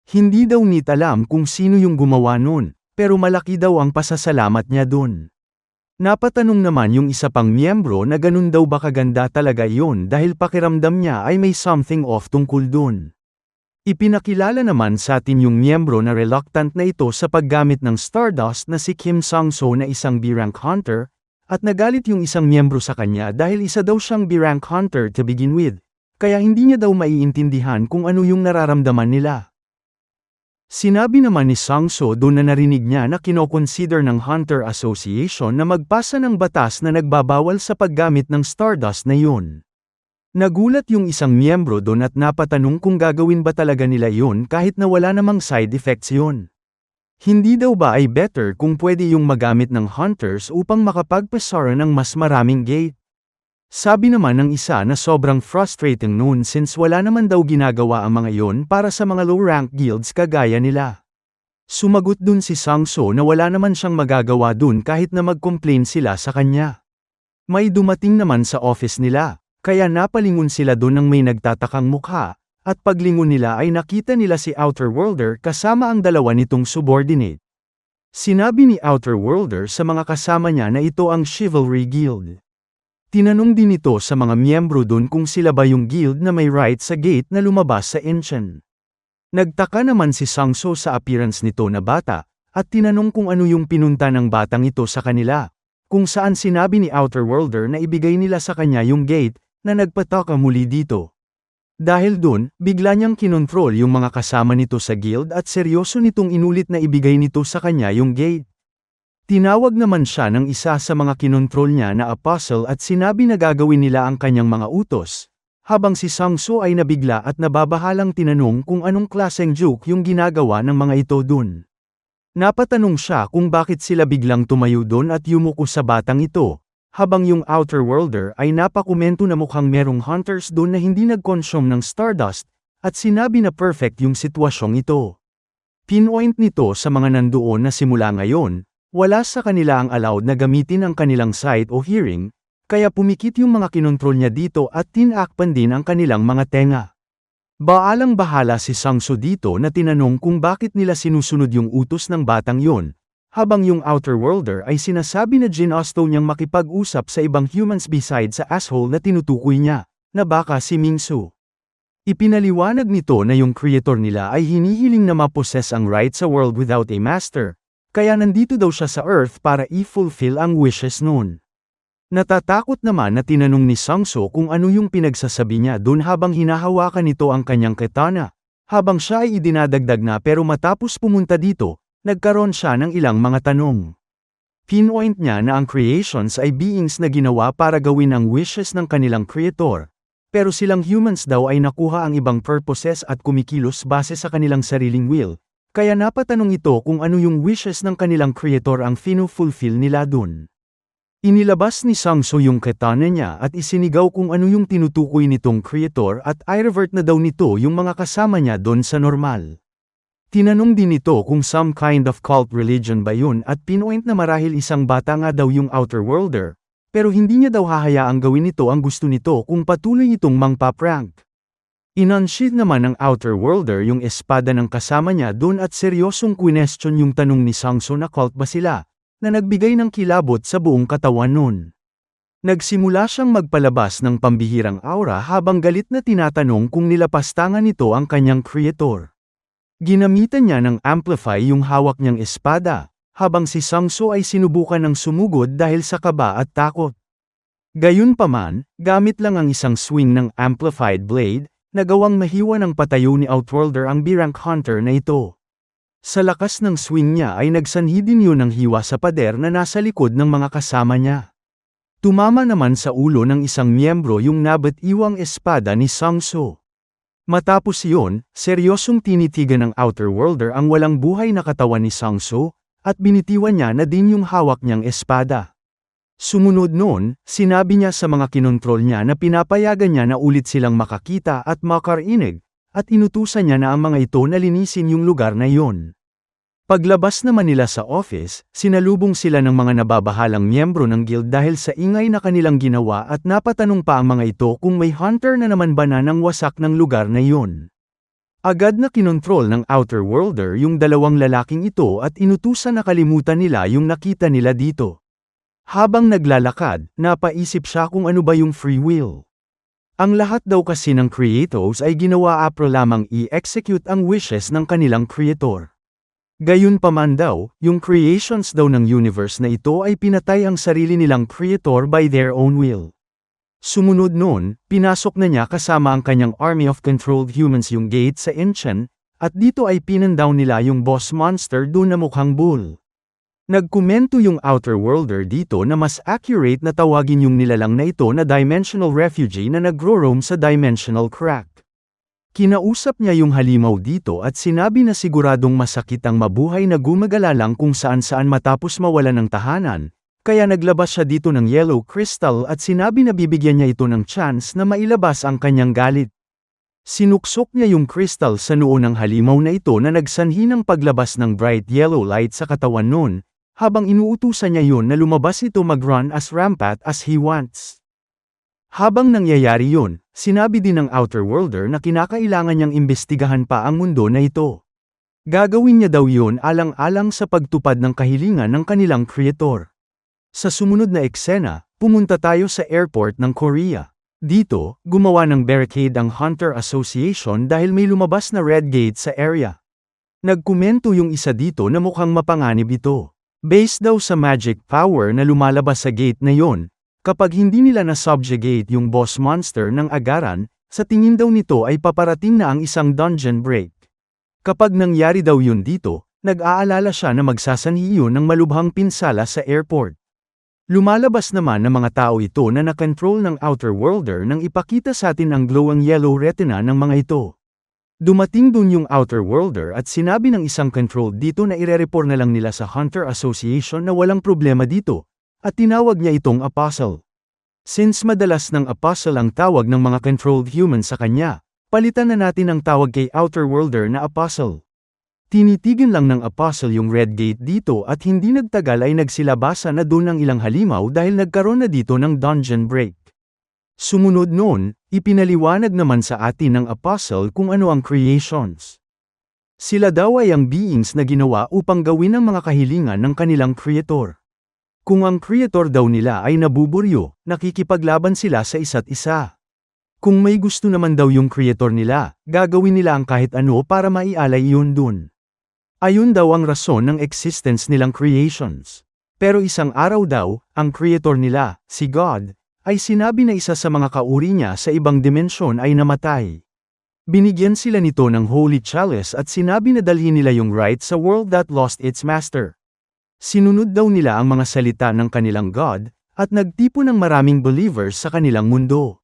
Hindi daw nit alam kung sino yung gumawa noon, pero malaki daw ang pasasalamat niya dun. Napatanong naman yung isa pang miyembro na ganun daw ba kaganda talaga yun dahil pakiramdam niya ay may something off tungkol dun. Ipinakilala naman sa atin yung miyembro na reluctant na ito sa paggamit ng Stardust na si Kim Sang-so na isang B-rank hunter, at nagalit yung isang miyembro sa kanya dahil isa daw siyang B-rank hunter to begin with, kaya hindi niya daw maiintindihan kung ano yung nararamdaman nila. Sinabi naman ni Sang-so doon na narinig niya na kinoconsider ng Hunter Association na magpasa ng batas na nagbabawal sa paggamit ng Stardust na yun. Nagulat yung isang miyembro doon at napatanong kung gagawin ba talaga nila yun kahit na wala namang side effects yun. Hindi daw ba ay better kung pwede yung magamit ng hunters upang makapagpasara ng mas maraming gate? Sabi naman ng isa na sobrang frustrating noon since wala naman daw ginagawa ang mga yon para sa mga low-rank guilds kagaya nila. Sumagot dun si Sang-so na wala naman siyang magagawa dun kahit na mag-complain sila sa kanya. May dumating naman sa office nila, kaya napalingon sila dun ng may nagtatakang mukha, at paglingon nila ay nakita nila si Outer Worlder kasama ang dalawa nitong subordinate. Sinabi ni Outer Worlder sa mga kasama niya na ito ang Chivalry Guild. Tinanong din ito sa mga miyembro dun kung sila ba yung guild na may right sa gate na lumabas sa Incheon. Nagtaka naman si Sang-so sa appearance nito na bata, at tinanong kung ano yung pinunta ng batang ito sa kanila, kung saan sinabi ni Outer Worlder na ibigay nila sa kanya yung gate, na nagpataka muli dito. Dahil dun, bigla niyang kinontrol yung mga kasama nito sa guild at seryoso nitong inulit na ibigay nito sa kanya yung gate. Tinawag naman siya ng isa sa mga kinontrol niya na apostle at sinabi na gagawin nila ang kanyang mga utos, habang si Sang-so ay nabigla at nababahalang tinanong kung anong klaseng joke yung ginagawa ng mga ito dun. Napatanong siya kung bakit sila biglang tumayo dun at yumuko sa batang ito, habang yung Outer Worlder ay napakomento na mukhang merong hunters dun na hindi nag-consume ng Stardust, at sinabi na perfect yung sitwasyong ito. Pinpoint nito sa mga nandoon na simula ngayon, wala sa kanila ang allowed na gamitin ang kanilang sight o hearing, kaya pumikit yung mga kinontrol niya dito at tinakpan din ang kanilang mga tenga. Baalang-bahala si Sangso dito na tinanong kung bakit nila sinusunod yung utos ng batang yon, habang yung Outer Worlder ay sinasabi na ginusto niyang makipag-usap sa ibang humans beside sa asshole na tinutukoy niya, na baka si Mingsu. Ipinaliwanag nito na yung creator nila ay hinihiling na ma-possess ang right sa world without a master, kaya nandito daw siya sa Earth para i-fulfill ang wishes nun. Natatakot naman na tinanong ni Sangso kung ano yung pinagsasabi niya dun habang hinahawakan nito ang kanyang katana. Habang siya ay idinadagdag na pero matapos pumunta dito, nagkaroon siya ng ilang mga tanong. Pinpoint niya na ang creations ay beings na ginawa para gawin ang wishes ng kanilang creator. Pero silang humans daw ay nakuha ang ibang purposes at kumikilos base sa kanilang sariling will. Kaya napatanong ito kung ano yung wishes ng kanilang creator ang fino-fulfill nila dun. Inilabas ni Sangso yung katana niya at isinigaw kung ano yung tinutukoy nitong creator at i-revert na daw nito yung mga kasama niya doon sa normal. Tinanong din nito kung some kind of cult religion ba yun at pinpoint na marahil isang bata nga daw yung Outer Worlder, pero hindi niya daw hahayaang gawin nito ang gusto nito kung patuloy itong mangpa-prank. Inansheet naman ng Outer Worlder yung espada ng kasama niya doon at seryosong question yung tanong ni Sangso na cult ba sila, na nagbigay ng kilabot sa buong katawan nun. Nagsimula siyang magpalabas ng pambihirang aura habang galit na tinatanong kung nilapastangan nito ang kanyang creator. Ginamitan niya ng amplify yung hawak niyang espada, habang si Sangso ay sinubukan ng sumugod dahil sa kaba at takot. Gayunpaman, gamit lang ang isang swing ng amplified blade, nagawang mahiwa ng patayo ni Outworlder ang B-rank hunter na ito. Sa lakas ng swing niya ay nagsanhi din yun ng hiwa sa pader na nasa likod ng mga kasama niya. Tumama naman sa ulo ng isang miyembro yung nabat-iwang espada ni Sangso. Matapos iyon, seryosong tinitigan ng Outer Worlder ang walang buhay na katawan ni Sangso, at binitiwan niya na din yung hawak niyang espada. Sumunod noon, sinabi niya sa mga kinontrol niya na pinapayagan niya na ulit silang makakita at makarinig, at inutusan niya na ang mga ito na linisin yung lugar na iyon. Paglabas naman nila sa office, sinalubong sila ng mga nababahalang miyembro ng guild dahil sa ingay na kanilang ginawa at napatanong pa ang mga ito kung may hunter na naman ba na ng wasak ng lugar na iyon. Agad na kinontrol ng Outer Worlder yung dalawang lalaking ito at inutusan na kalimutan nila yung nakita nila dito. Habang naglalakad, napaisip siya kung ano ba yung free will. Ang lahat daw kasi ng creators ay ginawa apro lamang i-execute ang wishes ng kanilang creator. Gayunpaman daw, yung creations daw ng universe na ito ay pinatay ang sarili nilang creator by their own will. Sumunod noon, pinasok na niya kasama ang kanyang army of controlled humans yung gate sa Incheon, at dito ay pinandown nila yung boss monster doon na mukhang bull. Nagkomento yung Outer Worlder dito na mas accurate na tawagin yung nilalang na ito na dimensional refugee na nagro-roam sa dimensional crack. Kinausap niya yung halimaw dito at sinabi na siguradong masakit ang mabuhay na gumagala lang kung saan-saan matapos mawala ng tahanan, kaya naglabas siya dito ng yellow crystal at sinabi na bibigyan niya ito ng chance na mailabas ang kanyang galit. Sinuksok niya yung crystal sa noo ng halimaw na ito na nagsanhi ng paglabas ng bright yellow light sa katawan nun, habang inuutusan niya yun na lumabas ito mag-run as rampant as he wants. Habang nangyayari yun, sinabi din ng Outer Worlder na kinakailangan niyang imbestigahan pa ang mundo na ito. Gagawin niya daw yun alang-alang sa pagtupad ng kahilingan ng kanilang creator. Sa sumunod na eksena, pumunta tayo sa airport ng Korea. Dito, gumawa ng barricade ang Hunter Association dahil may lumabas na red gate sa area. Nagkomento yung isa dito na mukhang mapanganib ito. Based daw sa magic power na lumalabas sa gate na yon, kapag hindi nila na-subjugate yung boss monster ng agaran, sa tingin daw nito ay paparating na ang isang dungeon break. Kapag nangyari daw yun dito, nag-aalala siya na magsasanhi yun ng malubhang pinsala sa airport. Lumalabas naman ng mga tao ito na nakontrol ng Outer Worlder nang ipakita sa atin ang glowing yellow retina ng mga ito. Dumating dun yung Outer Worlder at sinabi ng isang control dito na ire-report na lang nila sa Hunter Association na walang problema dito, at tinawag niya itong Apostle. Since madalas ng Apostle ang tawag ng mga controlled human sa kanya, Palitan na natin ang tawag kay Outer Worlder na Apostle. Tinitigan lang ng Apostle yung Red Gate dito at hindi nagtagal ay nagsilabasa na doon ang ilang halimaw dahil nagkaroon na dito ng dungeon break. Sumunod noon, ipinaliwanag naman sa atin ng Apostle kung ano ang creations. Sila daw ay ang beings na ginawa upang gawin ang mga kahilingan ng kanilang Creator. Kung ang Creator daw nila ay nabuburyo, nakikipaglaban sila sa isa't isa. Kung may gusto naman daw yung Creator nila, gagawin nila ang kahit ano para maialay yun dun. Ayun daw ang rason ng existence nilang creations. Pero isang araw daw, ang Creator nila, si God, ay sinabi na isa sa mga kauri niya sa ibang dimensyon ay namatay. Binigyan sila nito ng Holy Chalice at sinabi na dalhin nila yung right sa world that lost its master. Sinunod daw nila ang mga salita ng kanilang God, at nagtipo ng maraming believers sa kanilang mundo.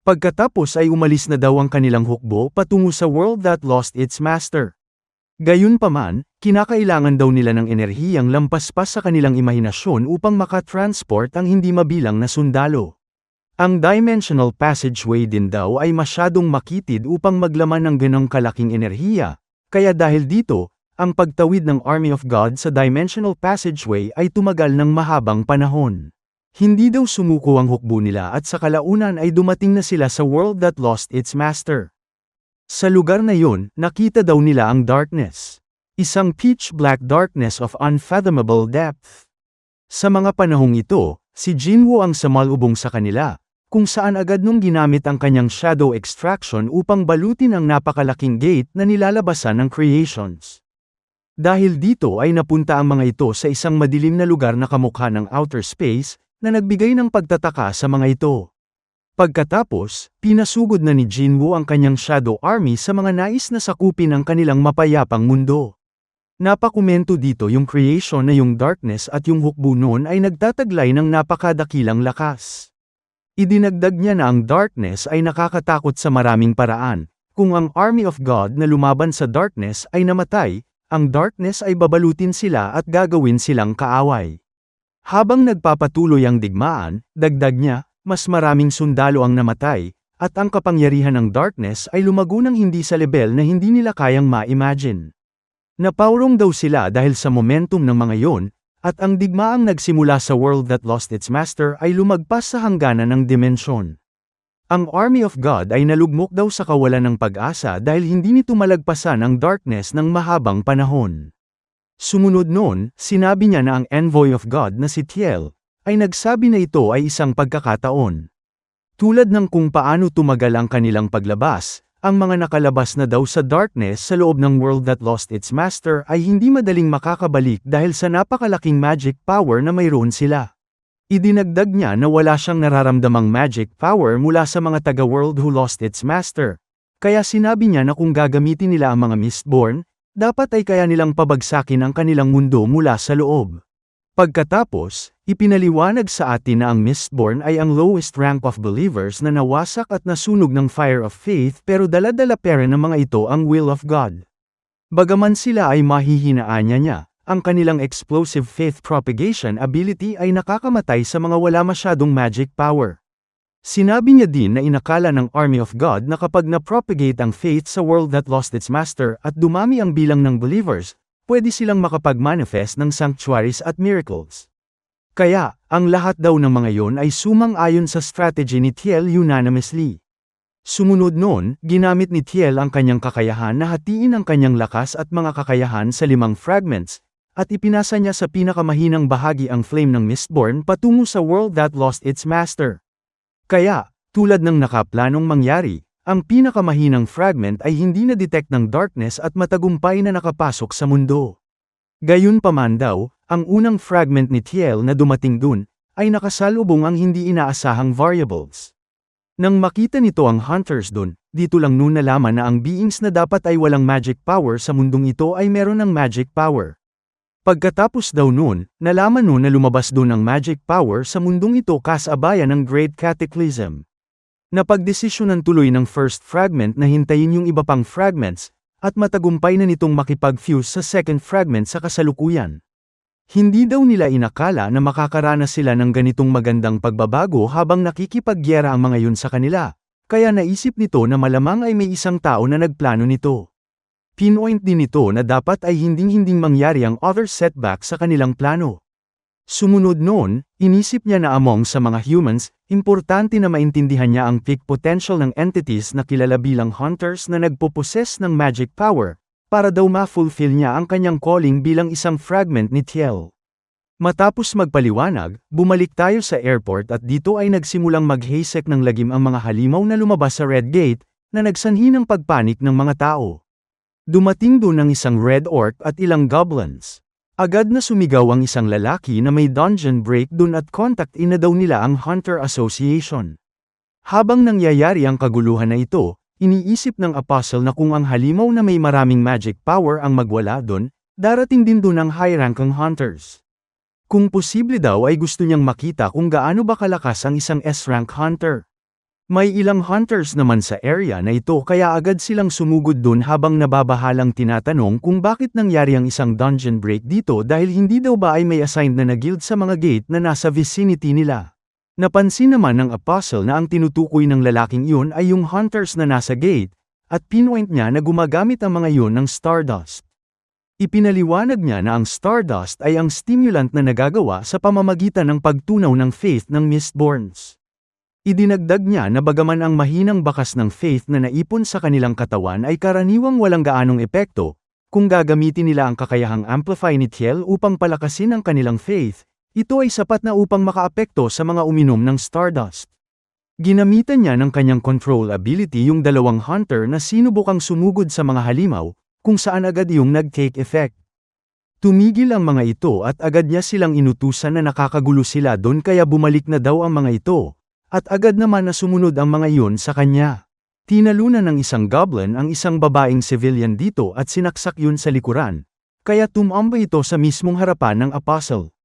Pagkatapos ay umalis na daw ang kanilang hukbo patungo sa world that lost its master. Gayunpaman, kinakailangan daw nila ng enerhiyang lampas pa sa kanilang imahinasyon upang makatransport ang hindi mabilang na sundalo. Ang dimensional passageway din daw ay masyadong makitid upang maglaman ng ganong kalaking enerhiya, kaya dahil dito, ang pagtawid ng Army of God sa dimensional passageway ay tumagal ng mahabang panahon. Hindi daw sumuko ang hukbo nila at sa kalaunan ay dumating na sila sa world that lost its master. Sa lugar na yun, nakita daw nila ang darkness. Isang pitch-black darkness of unfathomable depth. Sa mga panahong ito, si Jinwoo ang samalubong sa kanila, kung saan agad nung ginamit ang kanyang shadow extraction upang balutin ang napakalaking gate na nilalabasan ng creations. Dahil dito ay napunta ang mga ito sa isang madilim na lugar na kamukha ng outer space, na nagbigay ng pagtataka sa mga ito. Pagkatapos, pinasugod na ni Jinwoo ang kanyang Shadow Army sa mga nais na sakupin ang kanilang mapayapang mundo. Napakomento dito yung creation na yung darkness at yung hukbo noon ay nagtataglay ng napakadakilang lakas. Idinagdag niya na ang darkness ay nakakatakot sa maraming paraan. Kung ang Army of God na lumaban sa darkness ay namatay, ang darkness ay babalutin sila at gagawin silang kaaway. Habang nagpapatuloy ang digmaan, dagdag niya, mas maraming sundalo ang namatay, at ang kapangyarihan ng darkness ay lumago ng hindi sa level na hindi nila kayang ma-imagine. Napaurong daw sila dahil sa momentum ng mga yon, at ang digmaang nagsimula sa world that lost its master ay lumagpas sa hangganan ng dimensyon. Ang Army of God ay nalugmok daw sa kawalan ng pag-asa dahil hindi nito malagpasan ang darkness ng mahabang panahon. Sumunod noon, sinabi niya na ang envoy of God na si Thiel, ay nagsabi na ito ay isang pagkakataon. Tulad ng kung paano tumagal ang kanilang paglabas, ang mga nakalabas na daw sa darkness sa loob ng world that lost its master ay hindi madaling makakabalik dahil sa napakalaking magic power na mayroon sila. Idinagdag niya na wala siyang nararamdamang magic power mula sa mga taga-world who lost its master. Kaya sinabi niya na kung gagamitin nila ang mga Mistborn, dapat ay kaya nilang pabagsakin ang kanilang mundo mula sa loob. Pagkatapos, ipinaliwanag sa atin na ang Mistborn ay ang lowest rank of believers na nawasak at nasunog ng fire of faith pero dala-dala pa rin ng mga ito ang will of God. Bagaman sila ay mahihinaan niya, ang kanilang explosive faith propagation ability ay nakakamatay sa mga wala masyadong magic power. Sinabi niya din na inakala ng Army of God na kapag na-propagate ang faith sa world that lost its master at dumami ang bilang ng believers, pwede silang makapag-manifest ng sanctuaries at miracles. Kaya, ang lahat daw ng mga yon ay sumang-ayon sa strategy ni Thiel unanimously. Sumunod noon, ginamit ni Thiel ang kanyang kakayahan na hatiin ang kanyang lakas at mga kakayahan sa 5 fragments, at ipinasa niya sa pinakamahinang bahagi ang flame ng Mistborn patungo sa world that lost its master. Kaya, tulad ng nakaplanong mangyari, ang pinakamahinang fragment ay hindi na-detect ng darkness at matagumpay na nakapasok sa mundo. Gayunpaman daw, ang unang fragment ni Thiel na dumating dun, ay nakasalubong ang hindi inaasahang variables. Nang makita nito ang hunters dun, dito lang noon nalaman na ang beings na dapat ay walang magic power sa mundong ito ay meron ng magic power. Pagkatapos daw noon, nalaman noon na lumabas dun ang magic power sa mundong ito kasabayan ng Great Cataclysm. Napagdesisyonan tuloy ng first fragment na hintayin yung iba pang fragments, at matagumpay na nitong makipag-fuse sa second fragment sa kasalukuyan. Hindi daw nila inakala na makakaranas sila ng ganitong magandang pagbabago habang nakikipaggyera ang mga yun sa kanila, kaya naisip nito na malamang ay may isang tao na nagplano nito. Pinoint din nito na dapat ay hinding-hinding mangyari ang other setback sa kanilang plano. Sumunod noon, inisip niya na among sa mga humans, importante na maintindihan niya ang peak potential ng entities na kilala bilang hunters na nagpoposes ng magic power, para daw ma-fulfill niya ang kanyang calling bilang isang fragment ni Thiel. Matapos magpaliwanag, bumalik tayo sa airport at dito ay nagsimulang maghaysek ng lagim ang mga halimaw na lumabas sa Red Gate, na nagsanhi ng pagpanik ng mga tao. Dumating doon ang isang red orc at ilang goblins. Agad na sumigaw ang isang lalaki na may dungeon break doon at contact-in na daw nila ang Hunter Association. Habang nangyayari ang kaguluhan na ito, iniisip ng apostle na kung ang halimaw na may maraming magic power ang magwala doon, darating din doon ang high-ranking hunters. Kung posible daw ay gusto niyang makita kung gaano ba kalakas ang isang S-rank hunter. May ilang hunters naman sa area na ito kaya agad silang sumugod dun habang nababahalang tinatanong kung bakit nangyari ang isang dungeon break dito dahil hindi daw ba ay may assigned na guild sa mga gate na nasa vicinity nila. Napansin naman ng apostle na ang tinutukoy ng lalaking iyon ay yung hunters na nasa gate, at pinoint niya na gumagamit ang mga iyon ng stardust. Ipinaliwanag niya na ang stardust ay ang stimulant na nagagawa sa pamamagitan ng pagtunaw ng faith ng Mistborns. Idinagdag niya na bagaman ang mahinang bakas ng faith na naipon sa kanilang katawan ay karaniwang walang gaanong epekto, kung gagamitin nila ang kakayahang amplify ni Thiel upang palakasin ang kanilang faith, ito ay sapat na upang makaapekto sa mga uminom ng stardust. Ginamitan niya ng kanyang control ability yung dalawang hunter na sinubukang sumugod sa mga halimaw, kung saan agad yung nag-take effect. Tumigil ang mga ito at agad niya silang inutusan na nakakagulo sila doon kaya bumalik na daw ang mga ito. At agad naman na sumunod ang mga iyon sa kanya. Tinalunan ng isang goblin ang isang babaeng civilian dito at sinaksak yun sa likuran, kaya tumamba ito sa mismong harapan ng apostle.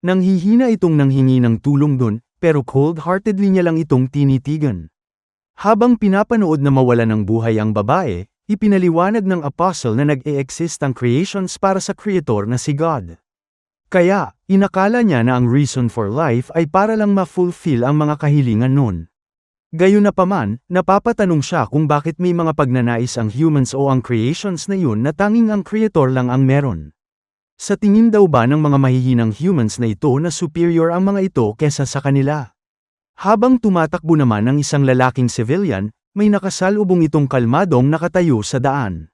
Nanghihina itong nanghingi ng tulong dun, pero cold-heartedly niya lang itong tinitigan. Habang pinapanood na mawala ng buhay ang babae, ipinaliwanag ng apostle na nag-e-exist ang creations para sa creator na si God. Kaya, inakala niya na ang reason for life ay para lang ma-fulfill ang mga kahilingan nun. Gayunpaman, napapatanong siya kung bakit may mga pagnanais ang humans o ang creations na yun na tanging ang creator lang ang meron. Sa tingin daw ba ng mga mahihinang humans na ito na superior ang mga ito kesa sa kanila? Habang tumatakbo naman ang isang lalaking civilian, may nakasalubong itong kalmadong nakatayo sa daan.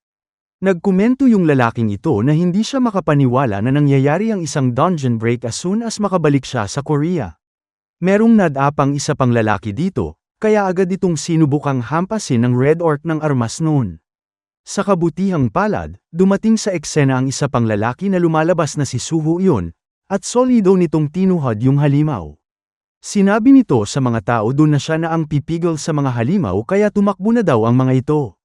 Nagkomento yung lalaking ito na hindi siya makapaniwala na nangyayari ang isang dungeon break as soon as makabalik siya sa Korea. Merong nadapang isa pang lalaki dito, kaya agad itong sinubukang hampasin ng Red Orc ng armas noon. Sa kabutihang palad, dumating sa eksena ang isa pang lalaki na lumalabas na si Suho iyon, at solido nitong tinuhad yung halimaw. Sinabi nito sa mga tao doon na siya na ang pipigil sa mga halimaw kaya tumakbo na daw ang mga ito.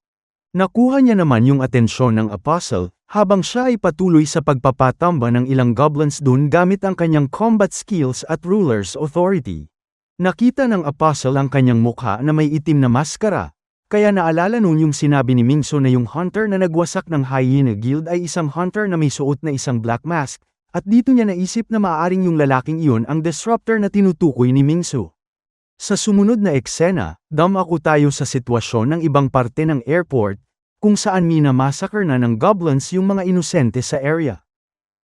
Nakuha niya naman yung atensyon ng apostle, habang siya ay patuloy sa pagpapatamba ng ilang goblins dun gamit ang kanyang combat skills at ruler's authority. Nakita ng apostle ang kanyang mukha na may itim na maskara, kaya naalala nun yung sinabi ni Mingso na yung hunter na nagwasak ng Hyena Guild ay isang hunter na may suot na isang black mask, at dito niya naisip na maaaring yung lalaking iyon ang disruptor na tinutukoy ni Mingso. Sa sumunod na eksena, dumako tayo sa sitwasyon ng ibang parte ng airport, kung saan minamassacre na ng goblins yung mga inosente sa area.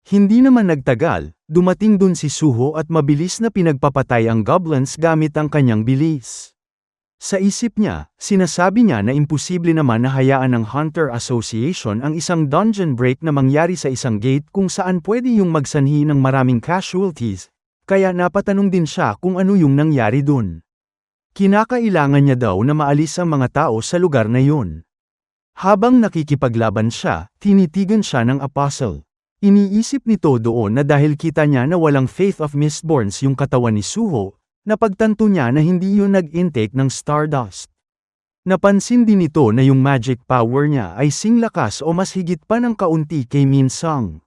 Hindi naman nagtagal, dumating dun si Suho at mabilis na pinagpapatay ang goblins gamit ang kanyang bilis. Sa isip niya, sinasabi niya na imposible naman na hayaan ng Hunter Association ang isang dungeon break na mangyari sa isang gate kung saan pwede yung magsanhi ng maraming casualties, kaya napatanong din siya kung ano yung nangyari dun. Kinakailangan niya daw na maalis ang mga tao sa lugar na yun. Habang nakikipaglaban siya, tinitigan siya ng apostle. Iniisip nito doon na dahil kita niya na walang faith of Mistborns yung katawan ni Suho, napagtanto niya na hindi yun nag-intake ng stardust. Napansin din nito na yung magic power niya ay singlakas o mas higit pa ng kaunti kay Minsang.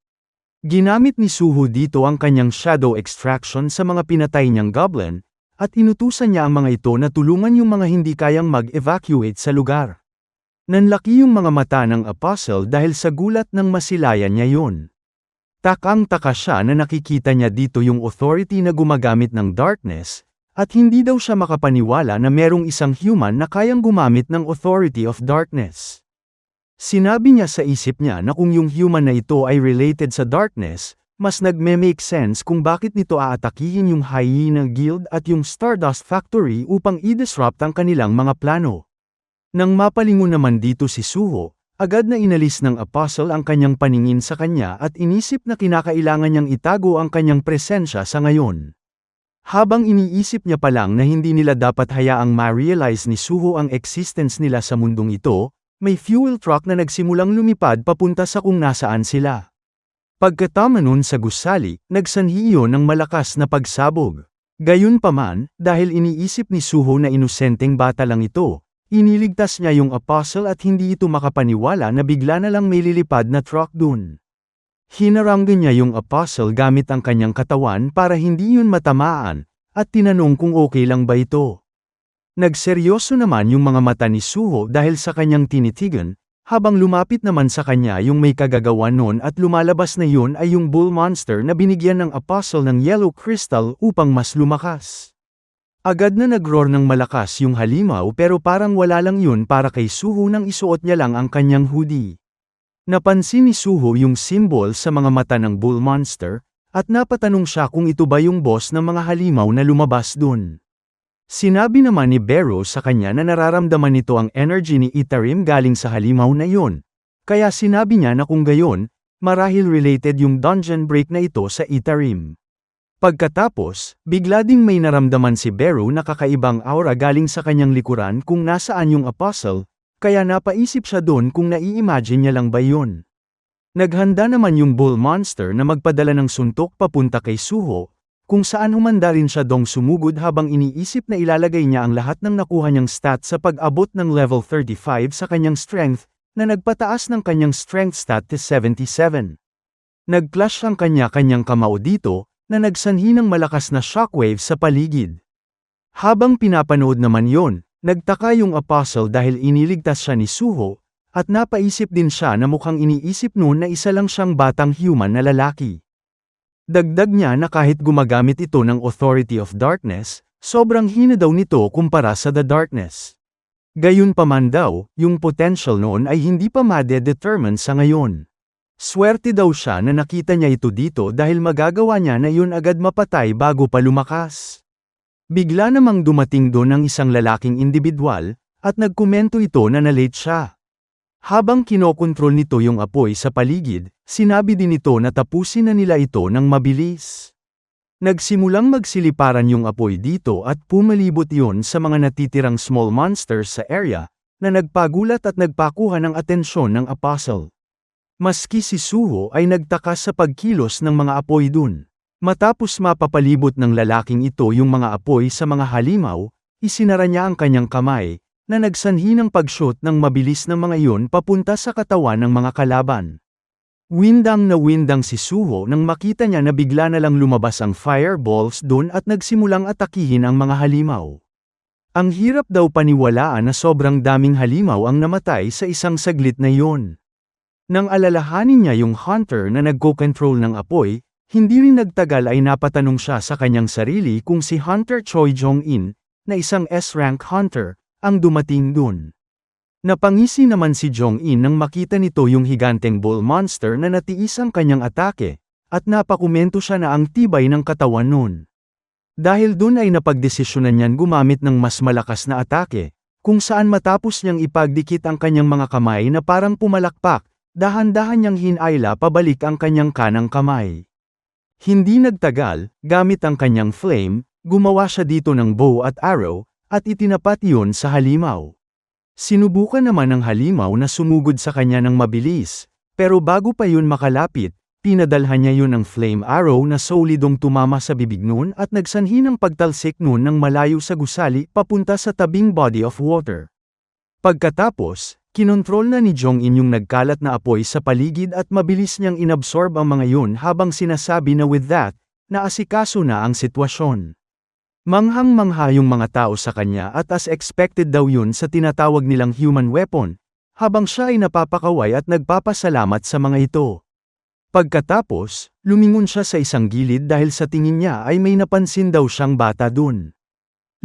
Ginamit ni Suho dito ang kanyang shadow extraction sa mga pinatay niyang goblin, at inutusan niya ang mga ito na tulungan yung mga hindi kayang mag-evacuate sa lugar. Nanlaki yung mga mata ng apostle dahil sa gulat ng masilayan niya yun. Takang-taka siya na nakikita niya dito yung authority na gumagamit ng darkness, At hindi daw siya makapaniwala na merong isang human na kayang gumamit ng Authority of Darkness. Sinabi niya sa isip niya na kung yung human na ito ay related sa darkness, mas nagme-make sense kung bakit nito aatakihin yung Hyena Guild at yung Stardust Factory upang i-disrupt ang kanilang mga plano. Nang mapalingon naman dito si Suho, agad na inalis ng Apostle ang kanyang paningin sa kanya at inisip na kinakailangan niyang itago ang kanyang presensya sa ngayon. Habang iniisip niya pa lang na hindi nila dapat hayaang ma-realize ni Suho ang existence nila sa mundong ito, may fuel truck na nagsimulang lumipad papunta sa kung nasaan sila. Pagkatama nun sa gusali, nagsanhi iyon ng malakas na pagsabog. Gayunpaman, dahil iniisip ni Suho na inosenteng bata lang ito, iniligtas niya yung Apostle at hindi ito makapaniwala na bigla na lang may lilipad na truck dun. Hinaranggan niya yung Apostle gamit ang kanyang katawan para hindi yun matamaan, at tinanong kung okay lang ba ito. Nagseryoso naman yung mga mata ni Suho dahil sa kanyang tinitigan, habang lumapit naman sa kanya yung may kagagawan nun at lumalabas na yun ay yung bull monster na binigyan ng Apostle ng yellow crystal upang mas lumakas. Agad na nag-roar ng malakas yung halimaw pero parang wala lang yun para kay Suho nang isuot niya lang ang kanyang hoodie. Napansin ni Suho yung symbol sa mga mata ng bull monster, at napatanong siya kung ito ba yung boss ng mga halimaw na lumabas dun. Sinabi naman ni Beru sa kanya na nararamdaman nito ang energy ni Itarim galing sa halimaw na yun. Kaya sinabi niya na kung gayon, marahil related yung dungeon break na ito sa Itarim. Pagkatapos, bigla ding may naramdaman si Beru na kakaibang aura galing sa kanyang likuran kung nasaan yung Apostle, kaya napaisip siya doon kung nai-imagine niya lang ba yun. Naghanda naman yung bull monster na magpadala ng suntok papunta kay Suho, kung saan humanda rin siya dong sumugod habang iniisip na ilalagay niya ang lahat ng nakuha niyang stat sa pag-abot ng level 35 sa kanyang strength, na nagpataas ng kanyang strength stat to 77. Nag-flash ang kanya-kanyang kamao dito, na nagsanhi ng malakas na shockwave sa paligid. Habang pinapanood naman yon, nagtaka yung Apostle dahil iniligtas siya ni Suho, at napaisip din siya na mukhang iniisip noon na isa lang siyang batang human na lalaki. Dagdag niya na kahit gumagamit ito ng Authority of Darkness, sobrang hina daw nito kumpara sa The Darkness. Gayunpaman daw, yung potential noon ay hindi pa ma-determine sa ngayon. Swerte daw siya na nakita niya ito dito dahil magagawa niya na yun agad mapatay bago pa lumakas. Bigla namang dumating doon ang isang lalaking individual, at nagkomento ito na na-late siya. Habang kinokontrol nito yung apoy sa paligid, sinabi din nito na tapusin na nila ito ng mabilis. Nagsimulang magsiliparan yung apoy dito at pumalibot yun sa mga natitirang small monsters sa area, na nagpagulat at nagpakuha ng atensyon ng Apostle. Maski si Suho ay nagtaka sa pagkilos ng mga apoy dun. Matapos mapapalibot ng lalaking ito yung mga apoy sa mga halimaw, isinara niya ang kanyang kamay, na nagsanhi ng pag-shoot ng mabilis ng mga iyon papunta sa katawan ng mga kalaban. Windang na windang si Suho nang makita niya na bigla na lang lumabas ang fireballs doon at nagsimulang atakihin ang mga halimaw. Ang hirap daw paniwalaan na sobrang daming halimaw ang namatay sa isang saglit na iyon. Nang alalahanin niya yung hunter na nagko-control ng apoy, hindi rin nagtagal ay napatanong siya sa kanyang sarili kung si Hunter Choi Jong-in, na isang S-rank hunter, ang dumating dun. Napangisi naman si Jong-in nang makita nito yung higanteng bull monster na natiis ang kanyang atake, at napakomento siya na ang tibay ng katawan nun. Dahil dun ay napagdesisyonan niyan gumamit ng mas malakas na atake, kung saan matapos niyang ipagdikit ang kanyang mga kamay na parang pumalakpak, dahan-dahan niyang hinayla pabalik ang kanyang kanang kamay. Hindi nagtagal, gamit ang kanyang flame, gumawa siya dito ng bow at arrow, at itinapat iyon sa halimaw. Sinubukan naman ng halimaw na sumugod sa kanya ng mabilis, pero bago pa yun makalapit, pinadalhan niya yun ng flame arrow na solidong tumama sa bibig nun at nagsanhi ng pagtalsik nun ng malayo sa gusali papunta sa tabing body of water. Pagkatapos, kinontrol na ni Jong-in yung nagkalat na apoy sa paligid at mabilis niyang inabsorb ang mga yun habang sinasabi na with that, naasikaso na ang sitwasyon. Manghang-mangha yung mga tao sa kanya at as expected daw yun sa tinatawag nilang human weapon, habang siya ay napapakaway at nagpapasalamat sa mga ito. Pagkatapos, lumingon siya sa isang gilid dahil sa tingin niya ay may napansin daw siyang bata dun.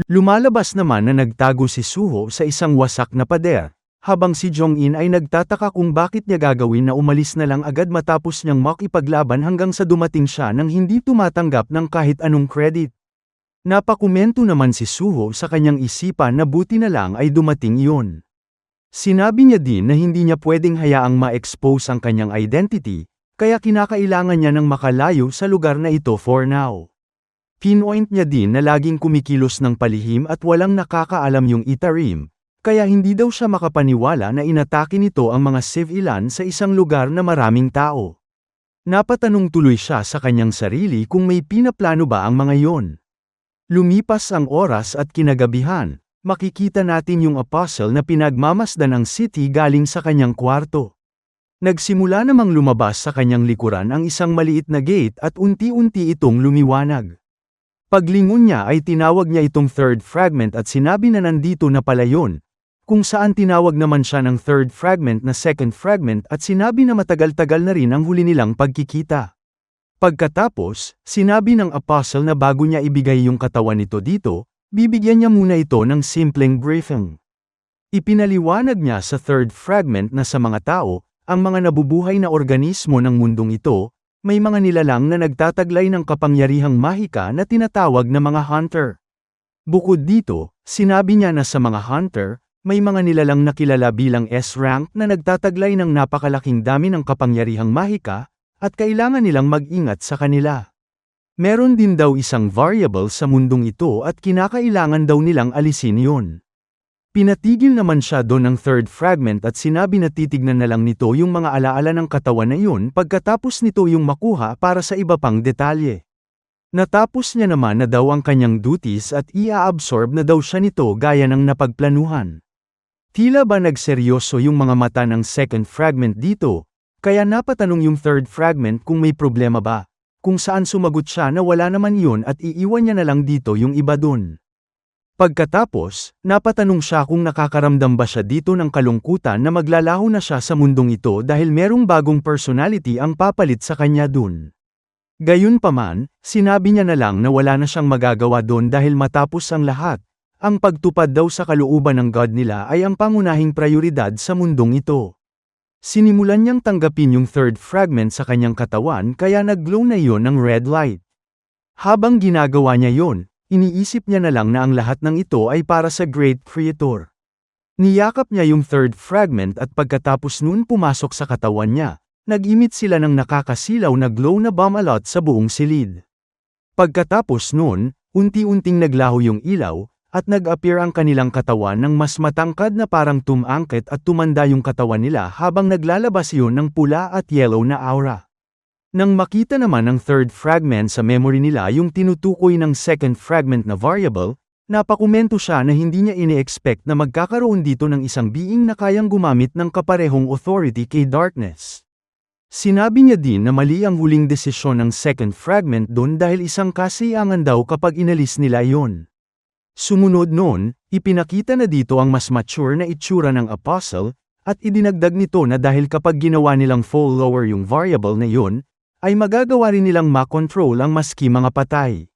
Lumalabas naman na nagtago si Suho sa isang wasak na pader, habang si Jong-in ay nagtataka kung bakit niya gagawin na umalis na lang agad matapos niyang makipaglaban hanggang sa dumating siya nang hindi tumatanggap ng kahit anong credit. Napakomento naman si Suho sa kanyang isipan na buti na lang ay dumating iyon. Sinabi niya din na hindi niya pwedeng hayaang ma-expose ang kanyang identity, kaya kinakailangan niya ng makalayo sa lugar na ito for now. Pinoint niya din na laging kumikilos ng palihim at walang nakakaalam yung Itarim, kaya hindi daw siya makapaniwala na inatake nito ang mga civilian sa isang lugar na maraming tao. Napatanong tuloy siya sa kanyang sarili kung may pinaplano ba ang mga yon. Lumipas ang oras at kinagabihan, makikita natin yung apostle na pinagmamasdan ang city galing sa kanyang kwarto. Nagsimula namang lumabas sa kanyang likuran ang isang maliit na gate at unti-unti itong lumiwanag. Paglingon niya ay tinawag niya itong third fragment at sinabi na nandito na pala yun, kung saan tinawag naman siya ng third fragment na second fragment at sinabi na matagal-tagal na rin ang huli nilang pagkikita. Pagkatapos, sinabi ng apostle na bago niya ibigay yung katawan nito dito, bibigyan niya muna ito ng simpleng briefing. Ipinaliwanag niya sa third fragment na sa mga tao, ang mga nabubuhay na organismo ng mundong ito, may mga nilalang na nagtataglay ng kapangyarihang mahika na tinatawag na mga hunter. Bukod dito, sinabi niya na sa mga hunter, may mga nilalang na kilala bilang S-rank na nagtataglay ng napakalaking dami ng kapangyarihang mahika, at kailangan nilang mag-ingat sa kanila. Meron din daw isang variable sa mundong ito at kinakailangan daw nilang alisin yun. Pinatigil naman siya doon ng third fragment at sinabi na titignan na lang nito yung mga alaala ng katawan na yun pagkatapos nito yung makuha para sa iba pang detalye. Natapos niya naman na daw ang kanyang duties at ia-absorb na daw siya nito gaya ng napagplanuhan. Tila ba nagseryoso yung mga mata ng second fragment dito, kaya napatanong yung third fragment kung may problema ba, kung saan sumagot siya na wala naman yun at iiwan niya na lang dito yung iba dun. Pagkatapos, napatanong siya kung nakakaramdam ba siya dito ng kalungkutan na maglalaho na siya sa mundong ito dahil merong bagong personality ang papalit sa kanya dun. Gayunpaman, sinabi niya na lang na wala na siyang magagawa dun dahil matapos ang lahat, ang pagtupad daw sa kalooban ng God nila ay ang pangunahing prioridad sa mundong ito. Sinimulan niyang tanggapin yung third fragment sa kanyang katawan kaya nag-glow na yon ng red light. Habang ginagawa niya yon, iniisip niya na lang na ang lahat ng ito ay para sa Great Creator. Niyakap niya yung third fragment at pagkatapos nun pumasok sa katawan niya, nag-imit sila ng nakakasilaw na glow na bumalot sa buong silid. Pagkatapos nun, unti-unting naglaho yung ilaw, at nag-appear ang kanilang katawan ng mas matangkad na parang tumangkit at tumanda yung katawan nila habang naglalabas yun ng pula at yellow na aura. Nang makita naman ng third fragment sa memory nila yung tinutukoy ng second fragment na variable, napakomento siya na hindi niya ini-expect na magkakaroon dito ng isang being na kayang gumamit ng kaparehong authority kay Darkness. Sinabi niya din na mali ang huling desisyon ng second fragment doon dahil isang kasiyangan daw kapag inalis nila yon. Sumunod noon, ipinakita na dito ang mas mature na itsura ng apostle, at idinagdag nito na dahil kapag ginawa nilang full lower yung variable na yun, ay magagawa rin nilang makontrol ang maski mga patay.